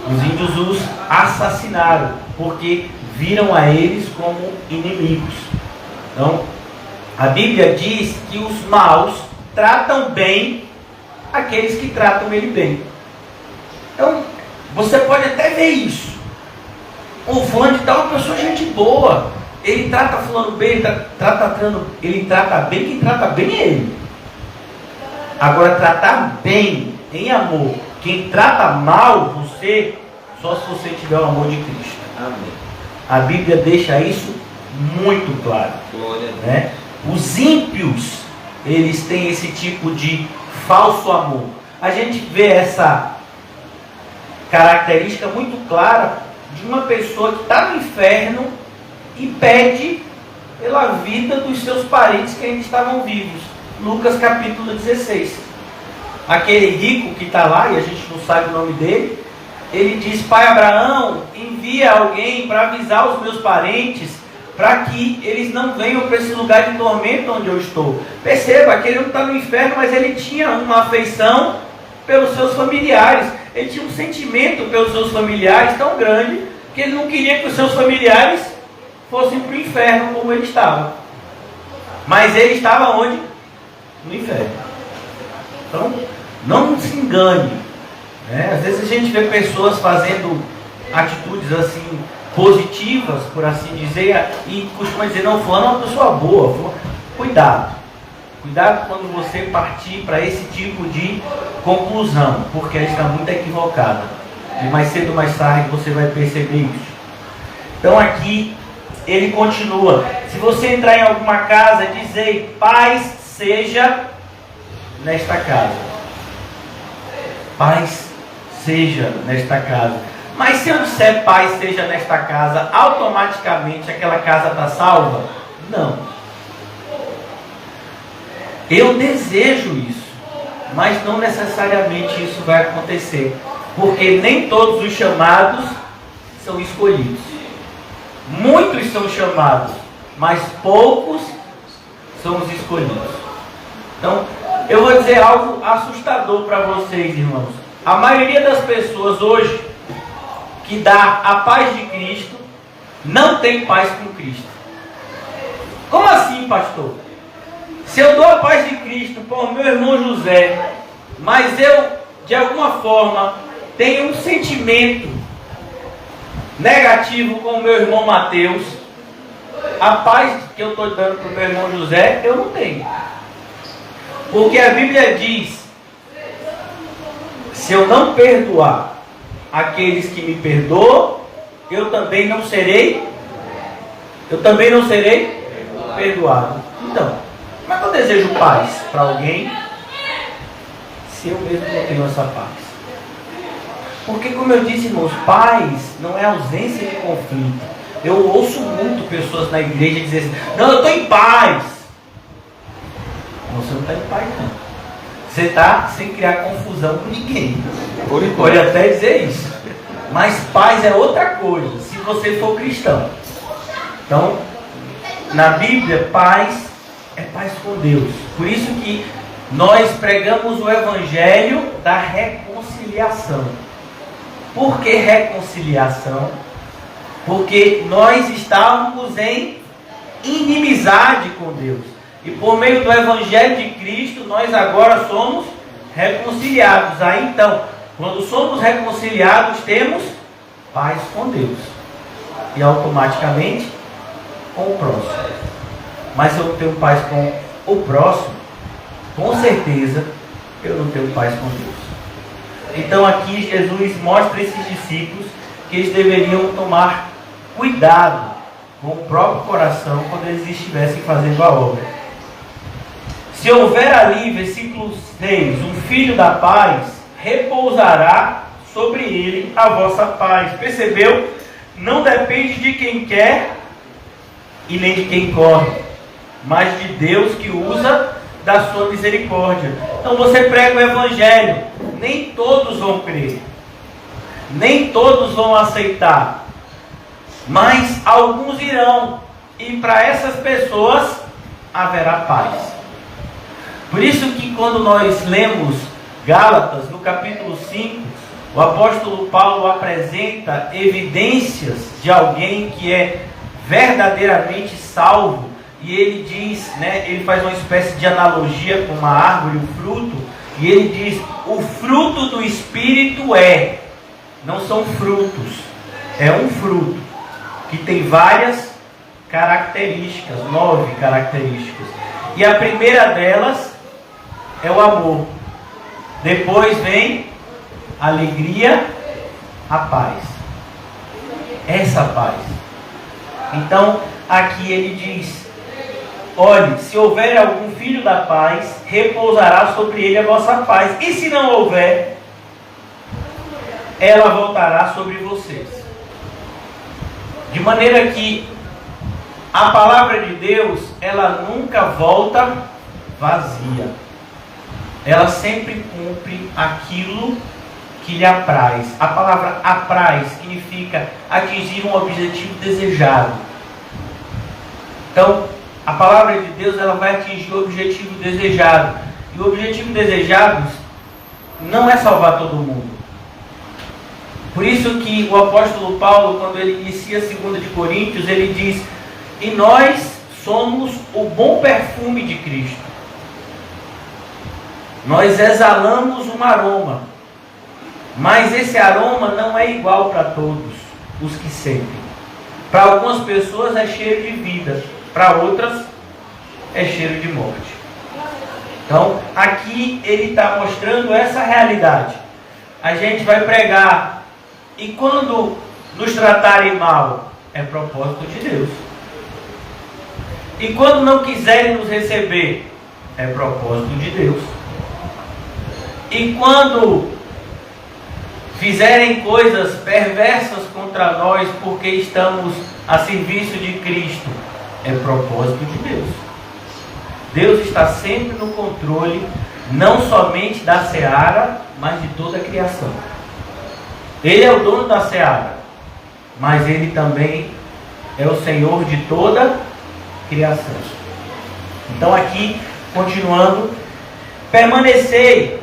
Os índios os assassinaram, porque viram a eles como inimigos. Então, a Bíblia diz que os maus tratam bem aqueles que tratam ele bem. Então, você pode até ver isso. O fulano de tal é uma pessoa gente boa. Ele trata fulano bem, ele trata bem quem trata bem ele. Agora, tratar bem, em amor, quem trata mal você, só se você tiver o amor de Cristo. Amém. A Bíblia deixa isso muito claro. Glória a Deus. Né? Os ímpios, eles têm esse tipo de falso amor. A gente vê essa característica muito clara de uma pessoa que está no inferno e pede pela vida dos seus parentes que ainda estavam vivos. Lucas capítulo 16. Aquele rico que está lá, e a gente não sabe o nome dele, ele diz, pai Abraão, envia alguém para avisar os meus parentes, para que eles não venham para esse lugar de tormento onde eu estou. Perceba que ele não está no inferno, mas ele tinha uma afeição pelos seus familiares. Ele tinha um sentimento pelos seus familiares tão grande, que ele não queria que os seus familiares fossem para o inferno como ele estava. Mas ele estava onde? No inferno. Então, não se engane. Né? Às vezes a gente vê pessoas fazendo atitudes assim, positivas, por assim dizer, e costuma dizer, não, fulano é uma pessoa boa. Cuidado. Cuidado quando você partir para esse tipo de conclusão, porque ela está muito equivocada. E mais cedo ou mais tarde você vai perceber isso. Então aqui ele continua. Se você entrar em alguma casa, dizei, paz seja nesta casa. Paz seja nesta casa. Mas se eu disser paz seja nesta casa, automaticamente aquela casa está salva? Não. Eu desejo isso. mas não necessariamente isso vai acontecer, porque nem todos os chamados são escolhidos. Muitos são chamados, mas poucos são os escolhidos. Então, eu vou dizer algo assustador para vocês, irmãos. A maioria das pessoas hoje que dá a paz de Cristo não tem paz com Cristo. Como assim, pastor? Se eu dou a paz de Cristo para o meu irmão José, mas eu, de alguma forma, tenho um sentimento negativo com o meu irmão Mateus, a paz que eu estou dando para o meu irmão José, eu não tenho. Porque a Bíblia diz, se eu não perdoar aqueles que me perdoam, eu também não serei perdoado. Então, como é que eu desejo paz para alguém se eu mesmo não tenho essa paz? Porque, como eu disse, irmãos, paz não é ausência de conflito. Eu ouço muito pessoas na igreja dizer assim: não, eu estou em paz. Não, você não está em paz, não. Você está sem criar confusão com ninguém. Pode até dizer isso. Mas paz é outra coisa, se você for cristão. Então, na Bíblia, paz é paz com Deus. Por isso que nós pregamos o Evangelho da reconciliação. Por que reconciliação? Porque nós estávamos em inimizade com Deus. E por meio do Evangelho de Cristo, nós agora somos reconciliados. Aí então, quando somos reconciliados, temos paz com Deus. E automaticamente com o próximo. Mas se eu não tenho paz com o próximo, com certeza eu não tenho paz com Deus. Então aqui Jesus mostra a esses discípulos que eles deveriam tomar cuidado com o próprio coração quando eles estivessem fazendo a obra. Se houver ali, versículo 6, um filho da paz, repousará sobre ele a vossa paz. Percebeu? Não depende de quem quer e nem de quem corre, mas de Deus que usa da sua misericórdia. Então você prega o Evangelho, nem todos vão crer, nem todos vão aceitar, mas alguns irão, e para essas pessoas haverá paz. Por isso que quando nós lemos Gálatas, no capítulo 5, o apóstolo Paulo apresenta evidências de alguém que é verdadeiramente salvo, e ele diz, ele faz uma espécie de analogia com uma árvore, o fruto, e ele diz: o fruto do Espírito não são frutos, é um fruto que tem várias características, 9 características, e a primeira delas é o amor. Depois vem a alegria, a paz. Essa paz. Então, aqui ele diz: olhe, se houver algum filho da paz, repousará sobre ele a vossa paz. E se não houver, ela voltará sobre vocês. De maneira que a palavra de Deus, ela nunca volta vazia. Ela sempre cumpre aquilo que lhe apraz. A palavra apraz significa atingir um objetivo desejado. Então, a palavra de Deus, ela vai atingir o objetivo desejado. E o objetivo desejado não é salvar todo mundo. Por isso que o apóstolo Paulo, quando ele inicia 2 de Coríntios, ele diz: e nós somos o bom perfume de Cristo. Nós exalamos um aroma, mas esse aroma não é igual para todos os que sentem. Para algumas pessoas é cheiro de vida, para outras é cheiro de morte. Então, aqui ele está mostrando essa realidade. A gente vai pregar, e quando nos tratarem mal, é propósito de Deus. E quando não quiserem nos receber, é propósito de Deus. E quando fizerem coisas perversas contra nós porque estamos a serviço de Cristo, é propósito de Deus. Deus está sempre no controle não somente da seara, mas de toda a criação. Ele é o dono da seara, mas Ele também é o Senhor de toda a criação. Então aqui, continuando, permanecei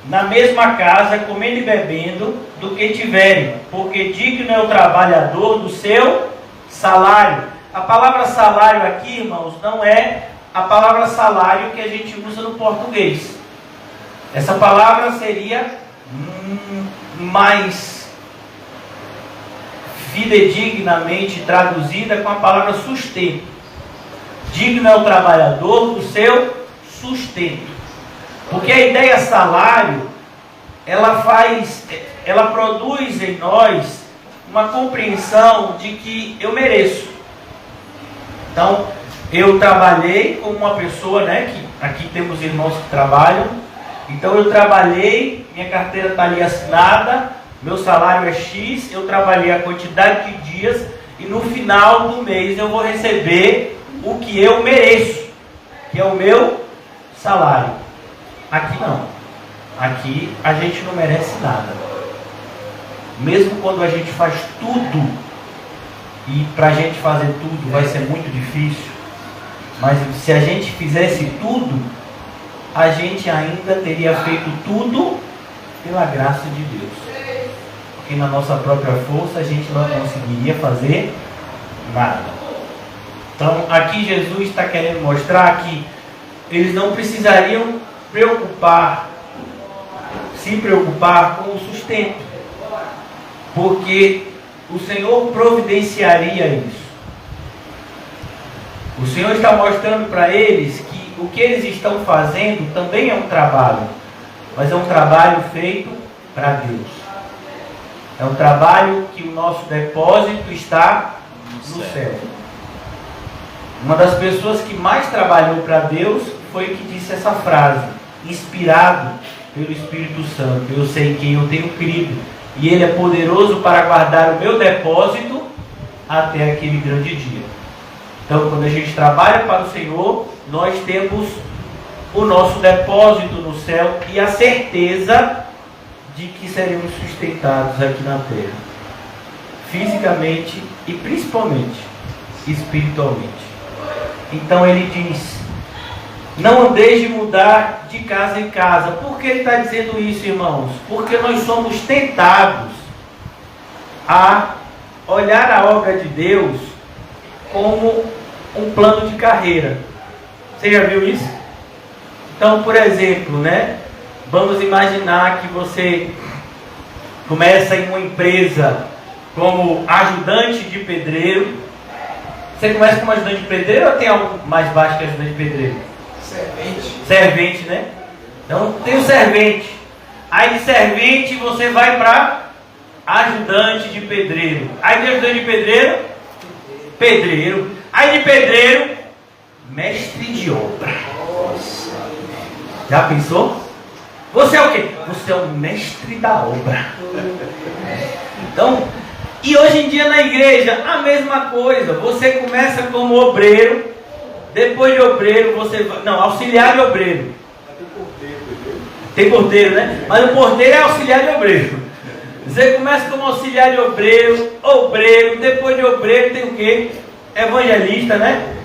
na mesma casa, comendo e bebendo, do que tiverem, porque digno é o trabalhador do seu salário. A palavra salário aqui, irmãos, não é a palavra salário que a gente usa no português. Essa palavra seria mais fidedignamente traduzida com a palavra sustento. Digno é o trabalhador do seu sustento. Porque a ideia salário, ela produz em nós uma compreensão de que eu mereço. Então, eu trabalhei como uma pessoa, né, que aqui temos irmãos que trabalham. Então eu trabalhei, minha carteira está ali assinada, meu salário é X, eu trabalhei a quantidade de dias e no final do mês eu vou receber o que eu mereço, que é o meu salário. Aqui não. Aqui a gente não merece nada. Mesmo quando a gente faz tudo, e para a gente fazer tudo vai ser muito difícil, mas se a gente fizesse tudo, a gente ainda teria feito tudo pela graça de Deus. Porque na nossa própria força a gente não conseguiria fazer nada. Então aqui Jesus está querendo mostrar que eles não precisariam se preocupar com o sustento, porque o Senhor providenciaria isso. O Senhor está mostrando para eles que o que eles estão fazendo também é um trabalho, mas é um trabalho feito para Deus. É um trabalho que o nosso depósito está no céu. Uma das pessoas que mais trabalhou para Deus foi que disse essa frase, inspirado pelo Espírito Santo: eu sei em quem eu tenho crido, e Ele é poderoso para guardar o meu depósito até aquele grande dia. Então, quando a gente trabalha para o Senhor, nós temos o nosso depósito no céu e a certeza de que seremos sustentados aqui na terra, fisicamente e principalmente espiritualmente. Então ele diz: não andeis de mudar de casa em casa. Por que ele está dizendo isso, irmãos? Porque nós somos tentados a olhar a obra de Deus como um plano de carreira. Você já viu isso? Então, por exemplo, né? Vamos imaginar que você começa em uma empresa como ajudante de pedreiro. Você começa como ajudante de pedreiro ou tem algo mais baixo que ajudante de pedreiro? Servente, né? Então tem o servente. Aí de servente você vai para ajudante de pedreiro. Aí de ajudante de pedreiro, pedreiro. Aí de pedreiro, mestre de obra. Já pensou? Você é o quê? Você é o mestre da obra. Então, e hoje em dia na igreja, a mesma coisa. Você começa como obreiro, depois de obreiro você vai... Não, auxiliar de obreiro. Tem porteiro, né? Mas o porteiro é auxiliar de obreiro. Você começa como auxiliar de obreiro, depois de obreiro tem o quê? Evangelista, né?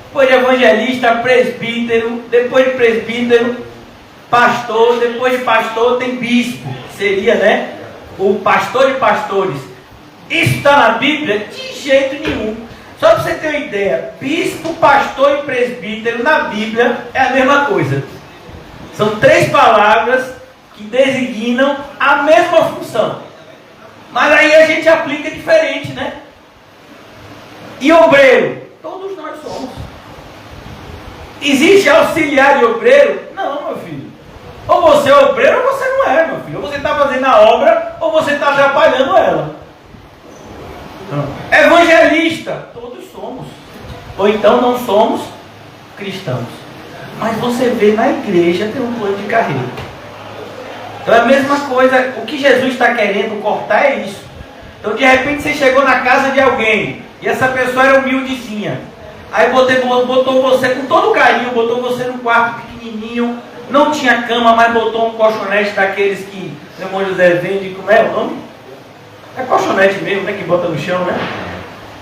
Depois de evangelista, presbítero, depois de presbítero, pastor, depois de pastor tem bispo, seria, né? O pastor de pastores. Isso está na Bíblia? De jeito nenhum. Só para você ter uma ideia, bispo, pastor e presbítero na Bíblia é a mesma coisa. São três palavras que designam a mesma função. Mas aí a gente aplica diferente, né? E obreiro? Todos nós somos. Existe auxiliar de obreiro? Não, meu filho. Ou você é obreiro ou você não é, meu filho. Ou você está fazendo a obra ou você está atrapalhando ela. Evangelista? Todos somos. Ou então não somos cristãos. Mas você vê na igreja tem um plano de carreira. Então é a mesma coisa. O que Jesus está querendo cortar é isso. Então de repente você chegou na casa de alguém e essa pessoa era humildezinha. Aí botou você com todo carinho, botou você num quarto pequenininho, não tinha cama, mas botou um colchonete daqueles que o irmão José vende, como é o nome? É colchonete mesmo, né, que bota no chão, né?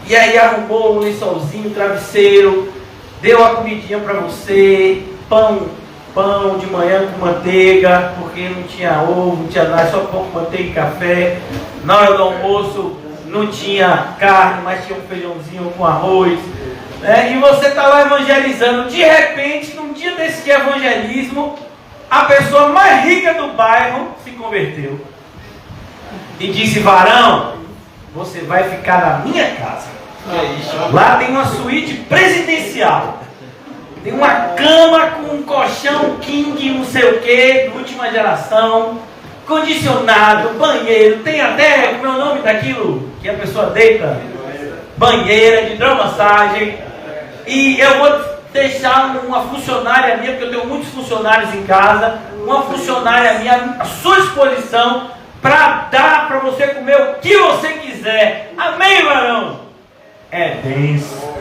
E aí arrumou um lençolzinho, travesseiro, deu a comidinha para você, pão de manhã com manteiga, porque não tinha ovo, não tinha nada, só pão com manteiga e café. Na hora do almoço não tinha carne, mas tinha um feijãozinho com arroz. E você está lá evangelizando. De repente, num dia desse de evangelismo, a pessoa mais rica do bairro se converteu. E disse: varão, você vai ficar na minha casa. Lá tem uma suíte presidencial. Tem uma cama com um colchão king, não sei o que, de última geração, condicionado, banheiro, tem até, como é o nome daquilo que a pessoa deita? Banheira de hidromassagem. E eu vou deixar uma funcionária minha, porque eu tenho muitos funcionários em casa, uma funcionária minha à sua disposição, para dar para você comer o que você quiser. Amém, varão? É bênção.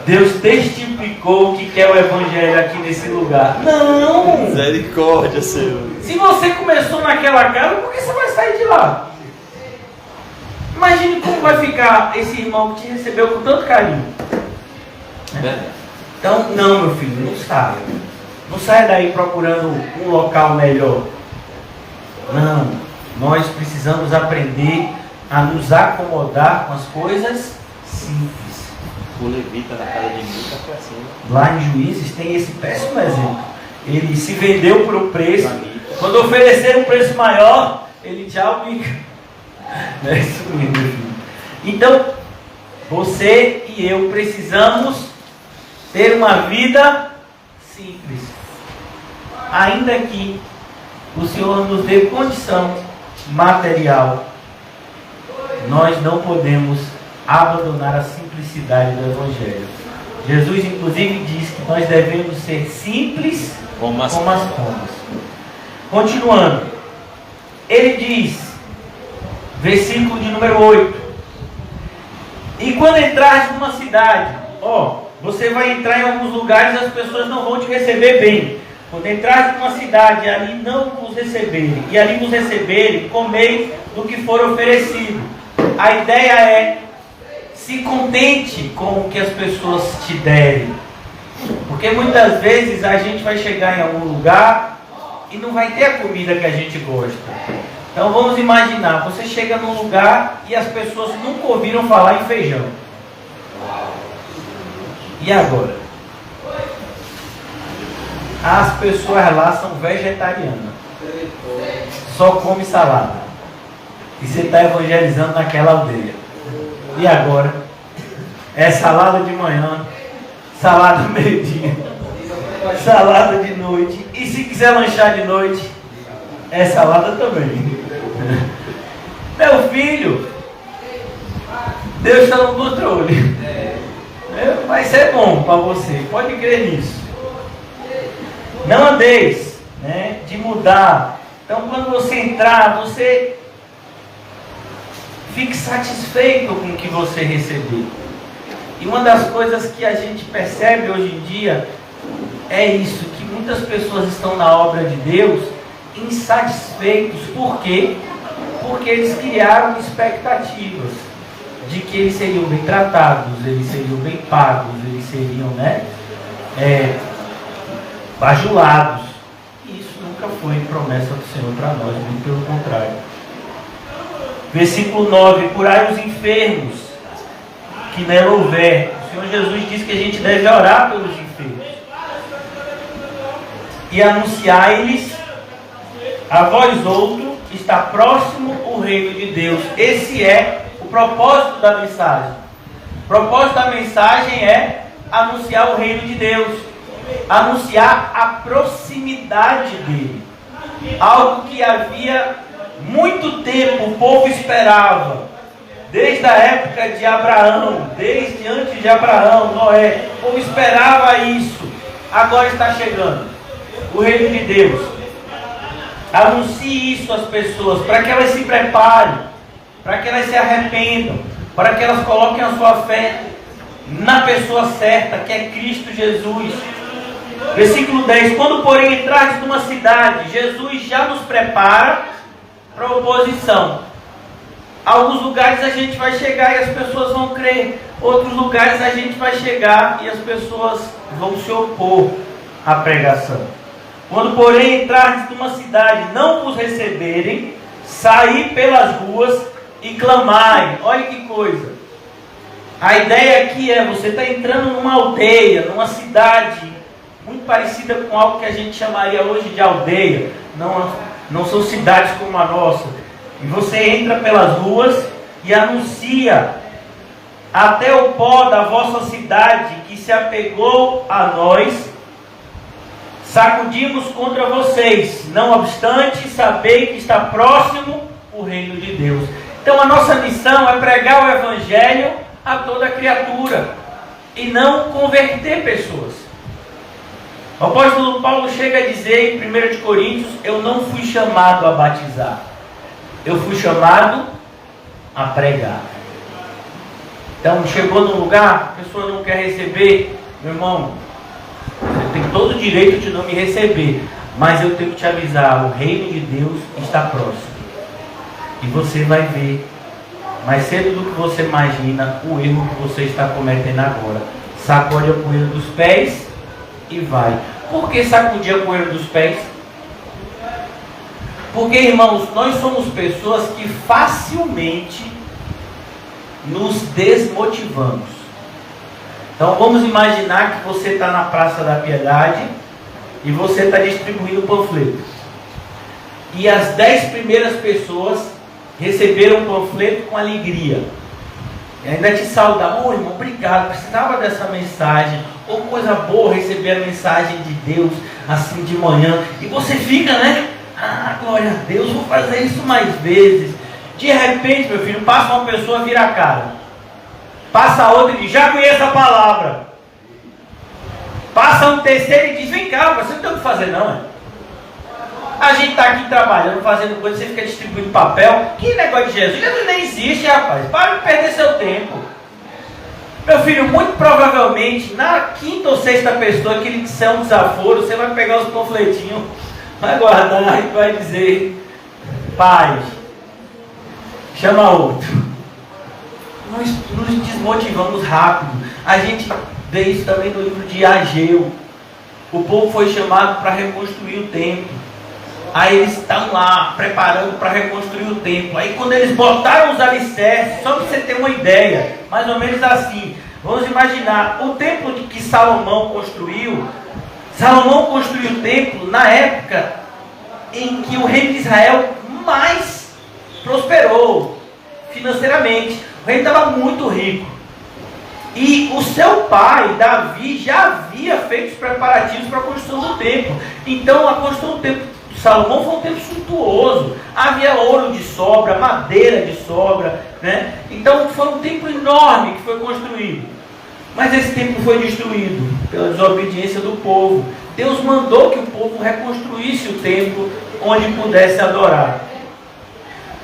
Deus testificou que quer o evangelho aqui nesse lugar. Não! Misericórdia, Senhor. Se você começou naquela casa, por que você vai sair de lá? Imagine como vai ficar esse irmão que te recebeu com tanto carinho. Então, não, meu filho, não saia. Não saia daí procurando um local melhor. Não. Nós precisamos aprender a nos acomodar com as coisas simples. O levita na casa de Mica foi assim. Lá em Juízes tem esse péssimo exemplo. Ele se vendeu por um preço. Quando ofereceram um preço maior, ele tchau, Mica. É isso mesmo, meu filho. Então, você e eu precisamos ter uma vida simples. Ainda que o Senhor nos dê condição material, nós não podemos abandonar a simplicidade do Evangelho. Jesus, inclusive, diz que nós devemos ser simples como as pombas. Continuando, ele diz, versículo de número 8: e quando entrar numa cidade, você vai entrar em alguns lugares e as pessoas não vão te receber bem. Quando entrar numa cidade e ali não vos receberem, e ali vos receberem, comei do que for oferecido. A ideia é: se contente com o que as pessoas te derem. Porque muitas vezes a gente vai chegar em algum lugar e não vai ter a comida que a gente gosta. Então vamos imaginar, você chega num lugar e as pessoas nunca ouviram falar em feijão. E agora? As pessoas lá são vegetarianas. Só come salada. E você está evangelizando naquela aldeia. E agora? É salada de manhã, salada meio-dia, salada de noite. E se quiser lanchar de noite, é salada também. Meu filho, Deus está no controle. Vai ser bom para você, pode crer nisso. Não andeis, de mudar. Então, quando você entrar, você fique satisfeito com o que você recebeu. E uma das coisas que a gente percebe hoje em dia é isso, que muitas pessoas estão na obra de Deus insatisfeitos. Por quê? Porque eles criaram expectativas de que eles seriam bem tratados, eles seriam bem pagos, eles seriam bajulados. E isso nunca foi promessa do Senhor para nós, muito pelo contrário. Versículo 9: curai os enfermos que nela houver. O Senhor Jesus disse que a gente deve orar pelos enfermos. E anunciai-lhes a vós outro, está próximo o reino de Deus. Esse é o propósito da mensagem. O propósito da mensagem é anunciar o reino de Deus, anunciar a proximidade dele. Algo que havia muito tempo o povo esperava, desde a época de Abraão, desde antes de Abraão, Noé, o povo esperava isso. Agora está chegando o reino de Deus. Anuncie isso às pessoas, para que elas se preparem, para que elas se arrependam, para que elas coloquem a sua fé na pessoa certa, que é Cristo Jesus. Versículo 10. Quando, porém, entrares numa cidade, Jesus já nos prepara para a oposição. Alguns lugares a gente vai chegar e as pessoas vão crer. Outros lugares a gente vai chegar e as pessoas vão se opor à pregação. Quando, porém, entrares numa cidade, não vos receberem, saí pelas ruas e clamai. Olha que coisa. A ideia aqui é, você está entrando numa aldeia, numa cidade, muito parecida com algo que a gente chamaria hoje de aldeia. Não são cidades como a nossa. E você entra pelas ruas e anuncia: até o pó da vossa cidade que se apegou a nós, sacudimos contra vocês. Não obstante, sabei que está próximo o reino de Deus. Então a nossa missão é pregar o Evangelho a toda criatura e não converter pessoas. O apóstolo Paulo chega a dizer em 1 Coríntios: eu não fui chamado a batizar, eu fui chamado a pregar. Então chegou num lugar, a pessoa não quer receber, meu irmão, você tem todo o direito de não me receber, mas eu tenho que te avisar, o reino de Deus está próximo. E você vai ver, mais cedo do que você imagina, o erro que você está cometendo agora. Sacode a poeira dos pés e vai. Por que sacudir a poeira dos pés? Porque, irmãos, nós somos pessoas que facilmente nos desmotivamos. Então vamos imaginar que você está na Praça da Piedade e você está distribuindo panfleto. E as 10 primeiras pessoas receberam o panfleto com alegria. E ainda te saudaram: irmão, obrigado, precisava dessa mensagem. Ou coisa boa receber a mensagem de Deus assim de manhã. E você fica, né? Ah, glória a Deus, vou fazer isso mais vezes. De repente, meu filho, passa uma pessoa, vira a cara. Passa outra e diz: já conheço a palavra. Passa um terceiro e diz: vem cá, você não tem o que fazer não, é? A gente está aqui trabalhando, fazendo coisa, você fica distribuindo papel. Que negócio de Jesus? Jesus nem existe, rapaz. Para de perder seu tempo. Meu filho, muito provavelmente, na quinta ou sexta pessoa que ele disser um desaforo, você vai pegar os panfletinhos, vai guardar e vai dizer: pai, chama outro. Nós nos desmotivamos rápido. A gente vê isso também no livro de Ageu. O povo foi chamado para reconstruir o templo. Aí eles estão lá preparando para reconstruir o templo. Aí quando eles botaram os alicerces, só para você ter uma ideia, mais ou menos assim, vamos imaginar, o templo que Salomão construiu o templo na época em que o reino de Israel mais prosperou financeiramente. O reino estava muito rico. E o seu pai, Davi, já havia feito os preparativos para a construção do templo. Então a construção do templo de Salomão foi um templo suntuoso. Havia ouro de sobra, madeira de sobra, né? Então foi um templo enorme que foi construído. Mas esse templo foi destruído pela desobediência do povo. Deus mandou que o povo reconstruísse o templo onde pudesse adorar.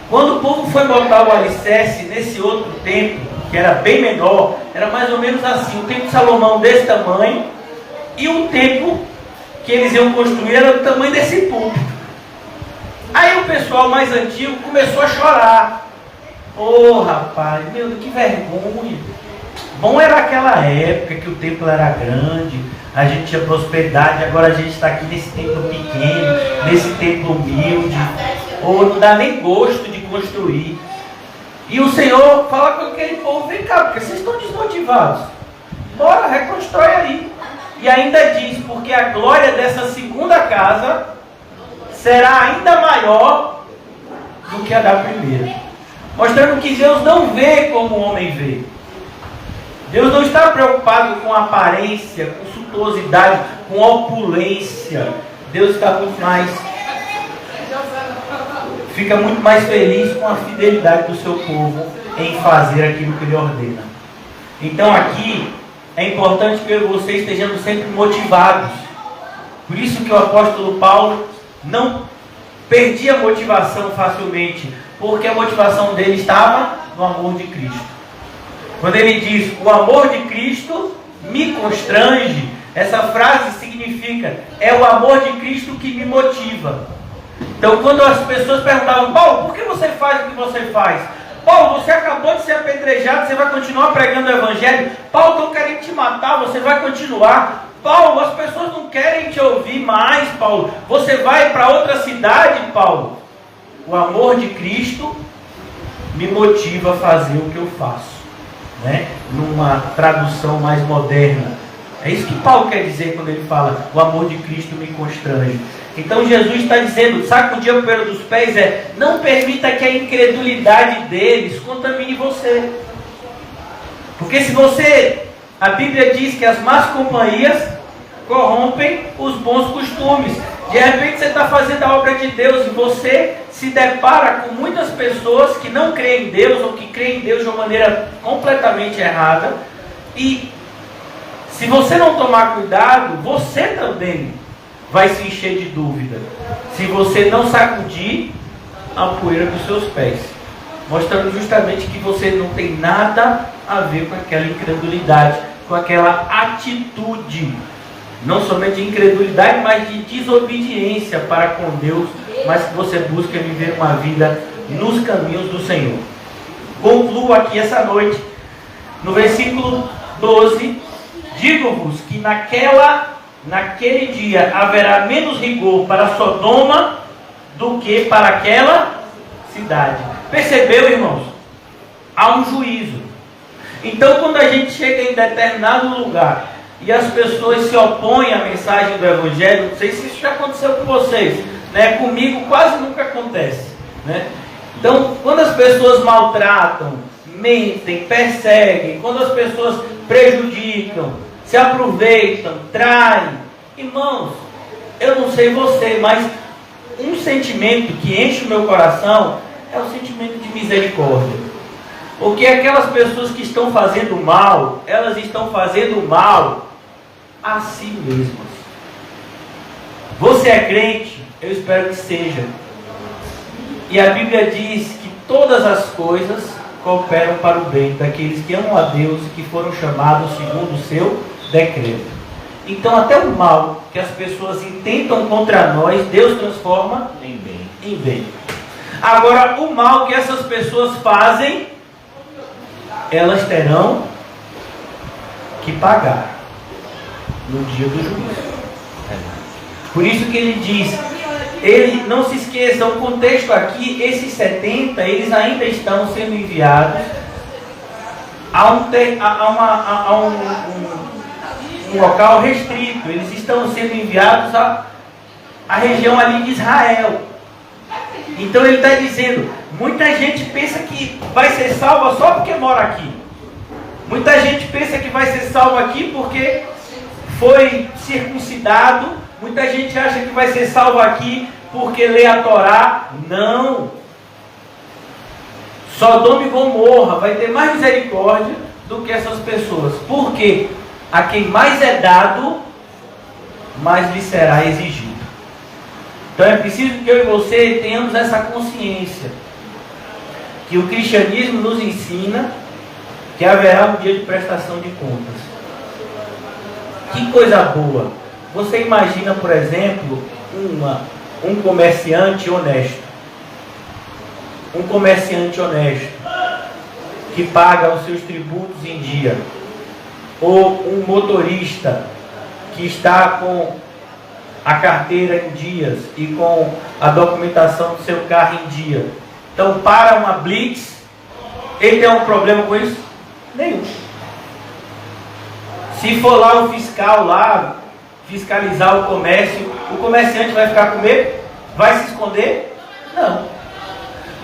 Quando o povo foi botar o alicerce nesse outro templo, que era bem menor, era mais ou menos assim, o templo de Salomão desse tamanho, e o templo que eles iam construir era do tamanho desse púlpito. Aí o pessoal mais antigo começou a chorar. Oh, rapaz, meu Deus, que vergonha. Bom era aquela época que o templo era grande, a gente tinha prosperidade, agora a gente está aqui nesse templo pequeno, nesse templo humilde. Ou não dá nem gosto de construir. E o Senhor fala com aquele povo: vem cá, porque vocês estão desmotivados. Bora, reconstrói aí. E ainda diz: porque a glória dessa segunda casa será ainda maior do que a da primeira. Mostrando que Deus não vê como o homem vê. Deus não está preocupado com aparência, com suntuosidade, com opulência. Deus está muito mais... fica muito mais feliz com a fidelidade do seu povo em fazer aquilo que Ele ordena. Então aqui é importante que eu e você estejamos sempre motivados. Por isso que o apóstolo Paulo não perdia a motivação facilmente, porque a motivação dele estava no amor de Cristo. Quando ele diz: o amor de Cristo me constrange, essa frase significa significa? É o amor de Cristo que me motiva. Então, quando as pessoas perguntavam, Paulo, por que você faz o que você faz? Paulo, você acabou de ser apedrejado, você vai continuar pregando o Evangelho? Paulo, estão querendo te matar, você vai continuar? Paulo, as pessoas não querem te ouvir mais, Paulo. Você vai para outra cidade, Paulo. O amor de Cristo me motiva a fazer o que eu faço, né? Numa tradução mais moderna. É isso que Paulo quer dizer quando ele fala, o amor de Cristo me constrange. Então Jesus está dizendo, sacudir o poeira dos pés não permita que a incredulidade deles contamine você. Porque se você, a Bíblia diz que as más companhias corrompem os bons costumes. De repente você está fazendo a obra de Deus e você se depara com muitas pessoas que não creem em Deus ou que creem em Deus de uma maneira completamente errada. E se você não tomar cuidado, você também vai se encher de dúvida. Se você não sacudir a poeira dos seus pés. Mostrando justamente que você não tem nada a ver com aquela incredulidade, com aquela atitude. Não somente de incredulidade, mas de desobediência para com Deus, mas que você busca viver uma vida nos caminhos do Senhor. Concluo aqui essa noite, no versículo 12, digo-vos que naquele dia haverá menos rigor para Sodoma do que para aquela cidade. Percebeu, irmãos? Há um juízo. Então, quando a gente chega em determinado lugar e as pessoas se opõem à mensagem do Evangelho, não sei se isso já aconteceu com vocês, né? Comigo quase nunca acontece, né? Então, quando as pessoas maltratam, mentem, perseguem, quando as pessoas prejudicam, se aproveitam, traem, irmãos, eu não sei você, mas um sentimento que enche o meu coração é o sentimento de misericórdia. Porque aquelas pessoas que estão fazendo mal, elas estão fazendo mal a si mesmas. Você é crente? Eu espero que seja. E a Bíblia diz que todas as coisas cooperam para o bem daqueles que amam a Deus e que foram chamados segundo o seu decreto. Então até o mal que as pessoas intentam contra nós, Deus transforma em bem. Agora, o mal que essas pessoas fazem, elas terão que pagar no dia do juízo. Por isso que ele diz, ele, não se esqueça, o contexto aqui, esses 70, eles ainda estão sendo enviados a um local restrito. Eles estão sendo enviados à região ali de Israel. Então ele está dizendo, muita gente pensa que vai ser salva só porque mora aqui. Muita gente pensa que vai ser salvo aqui porque foi circuncidado. Muita gente acha que vai ser salvo aqui porque lê a Torá. Não. Sodoma e Gomorra vai ter mais misericórdia do que essas pessoas. Por quê? A quem mais é dado, mais lhe será exigido. Então é preciso que eu e você tenhamos essa consciência que o cristianismo nos ensina que haverá um dia de prestação de contas. Que coisa boa! Você imagina, por exemplo, um comerciante honesto. Um comerciante honesto que paga os seus tributos em dia. Ou um motorista que está com a carteira em dias e com a documentação do seu carro em dia. Então, para uma blitz, ele tem um problema com isso? Nenhum. Se for lá o fiscal lá fiscalizar o comércio, o comerciante vai ficar com medo? Vai se esconder? Não.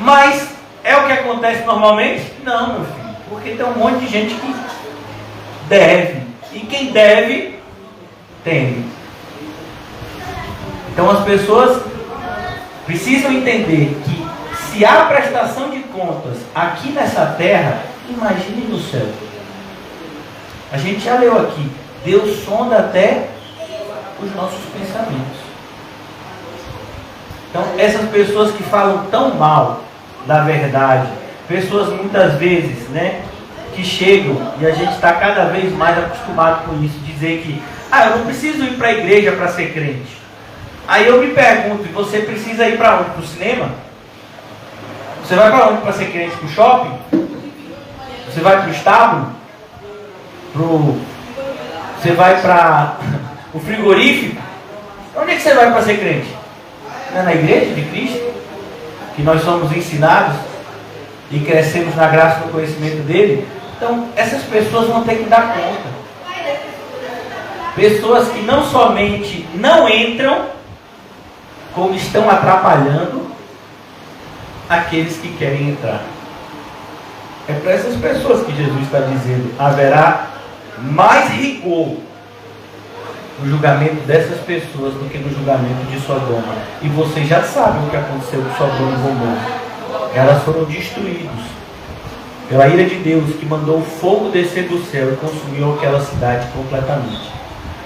Mas é o que acontece normalmente? Não, meu filho. Porque tem um monte de gente que deve. E quem deve, teme. Então as pessoas precisam entender que se há prestação de contas aqui nessa terra, imagine no céu. A gente já leu aqui, Deus sonda até os nossos pensamentos. Então essas pessoas que falam tão mal da verdade, pessoas muitas vezes, né, que chegam, e a gente está cada vez mais acostumado com isso, dizer que Eu não preciso ir para a igreja para ser crente. Aí eu me pergunto, e você precisa ir para onde? Para o cinema? Você vai para onde para ser crente? Para o shopping? Você vai para o estábulo? Você vai para o frigorífico? Onde é que você vai para ser crente? Não é na igreja de Cristo? Que nós somos ensinados e crescemos na graça e no conhecimento dele? Então, essas pessoas vão ter que dar conta. Pessoas que não somente não entram, como estão atrapalhando aqueles que querem entrar. É para essas pessoas que Jesus está dizendo: haverá mais rigor no julgamento dessas pessoas do que no julgamento de Sodoma. E vocês já sabem o que aconteceu com Sodoma e Gomorra. Elas foram destruídas pela ira de Deus, que mandou o fogo descer do céu e consumiu aquela cidade completamente.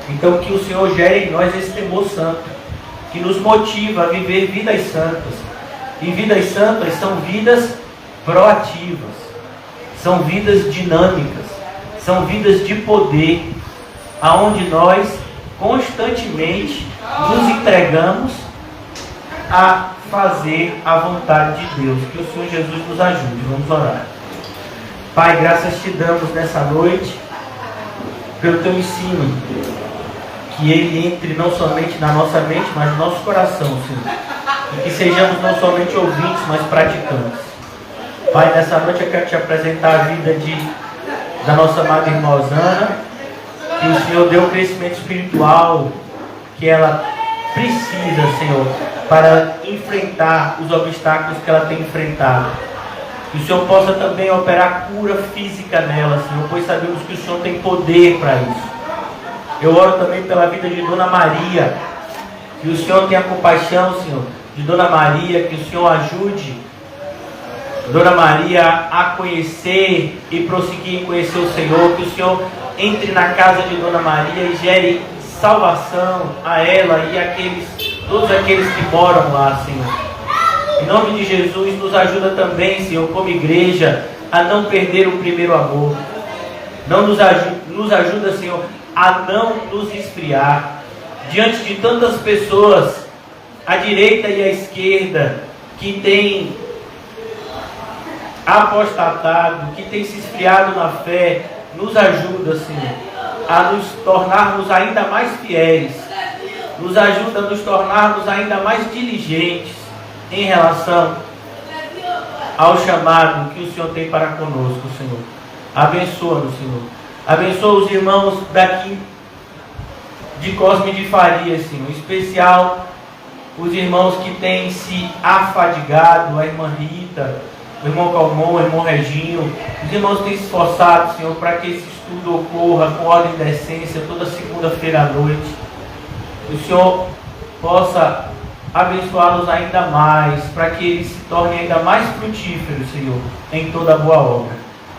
Então que o Senhor gere em nós esse temor santo, que nos motiva a viver vidas santas. E vidas santas são vidas proativas, são vidas dinâmicas, são vidas de poder, aonde nós constantemente nos entregamos a fazer a vontade de Deus. Que o Senhor Jesus nos ajude. Vamos orar. Pai, graças te damos nessa noite pelo teu ensino, que ele entre não somente na nossa mente, mas no nosso coração, Senhor, e que sejamos não somente ouvintes, mas praticantes. Pai, nessa noite eu quero te apresentar a vida da nossa amada irmã Osana, que o Senhor dê o crescimento espiritual que ela precisa, Senhor, para enfrentar os obstáculos que ela tem enfrentado. Que o Senhor possa também operar cura física nela, Senhor, pois sabemos que o Senhor tem poder para isso. Eu oro também pela vida de Dona Maria, que o Senhor tenha compaixão, Senhor, de Dona Maria, que o Senhor ajude Dona Maria a conhecer e prosseguir em conhecer o Senhor, que o Senhor entre na casa de Dona Maria e gere salvação a ela e todos aqueles que moram lá, Senhor. Em nome de Jesus, nos ajuda também, Senhor, como igreja, a não perder o primeiro amor. Nos ajuda, Senhor, a não nos esfriar diante de tantas pessoas, à direita e à esquerda, que têm apostatado, que têm se esfriado na fé. Nos ajuda, Senhor, a nos tornarmos ainda mais fiéis. Nos ajuda a nos tornarmos ainda mais diligentes em relação ao chamado que o Senhor tem para conosco, Senhor. Abençoa-nos, Senhor. Abençoa os irmãos daqui de Cosme de Faria, Senhor. Em especial os irmãos que têm se afadigado, a irmã Rita, o irmão Calmon, o irmão Reginho. Os irmãos têm se esforçado, Senhor, para que esse estudo ocorra com ordem e decência toda segunda-feira à noite. Que o Senhor possa abençoá-los ainda mais, para que eles se tornem ainda mais frutíferos, Senhor, em toda boa obra.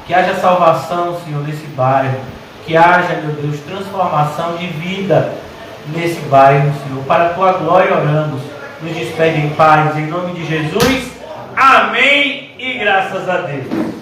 Que haja salvação, Senhor, nesse bairro. Que haja, meu Deus, transformação de vida nesse bairro, Senhor. Para a tua glória oramos. Nos despede em paz, em nome de Jesus. Amém e graças a Deus.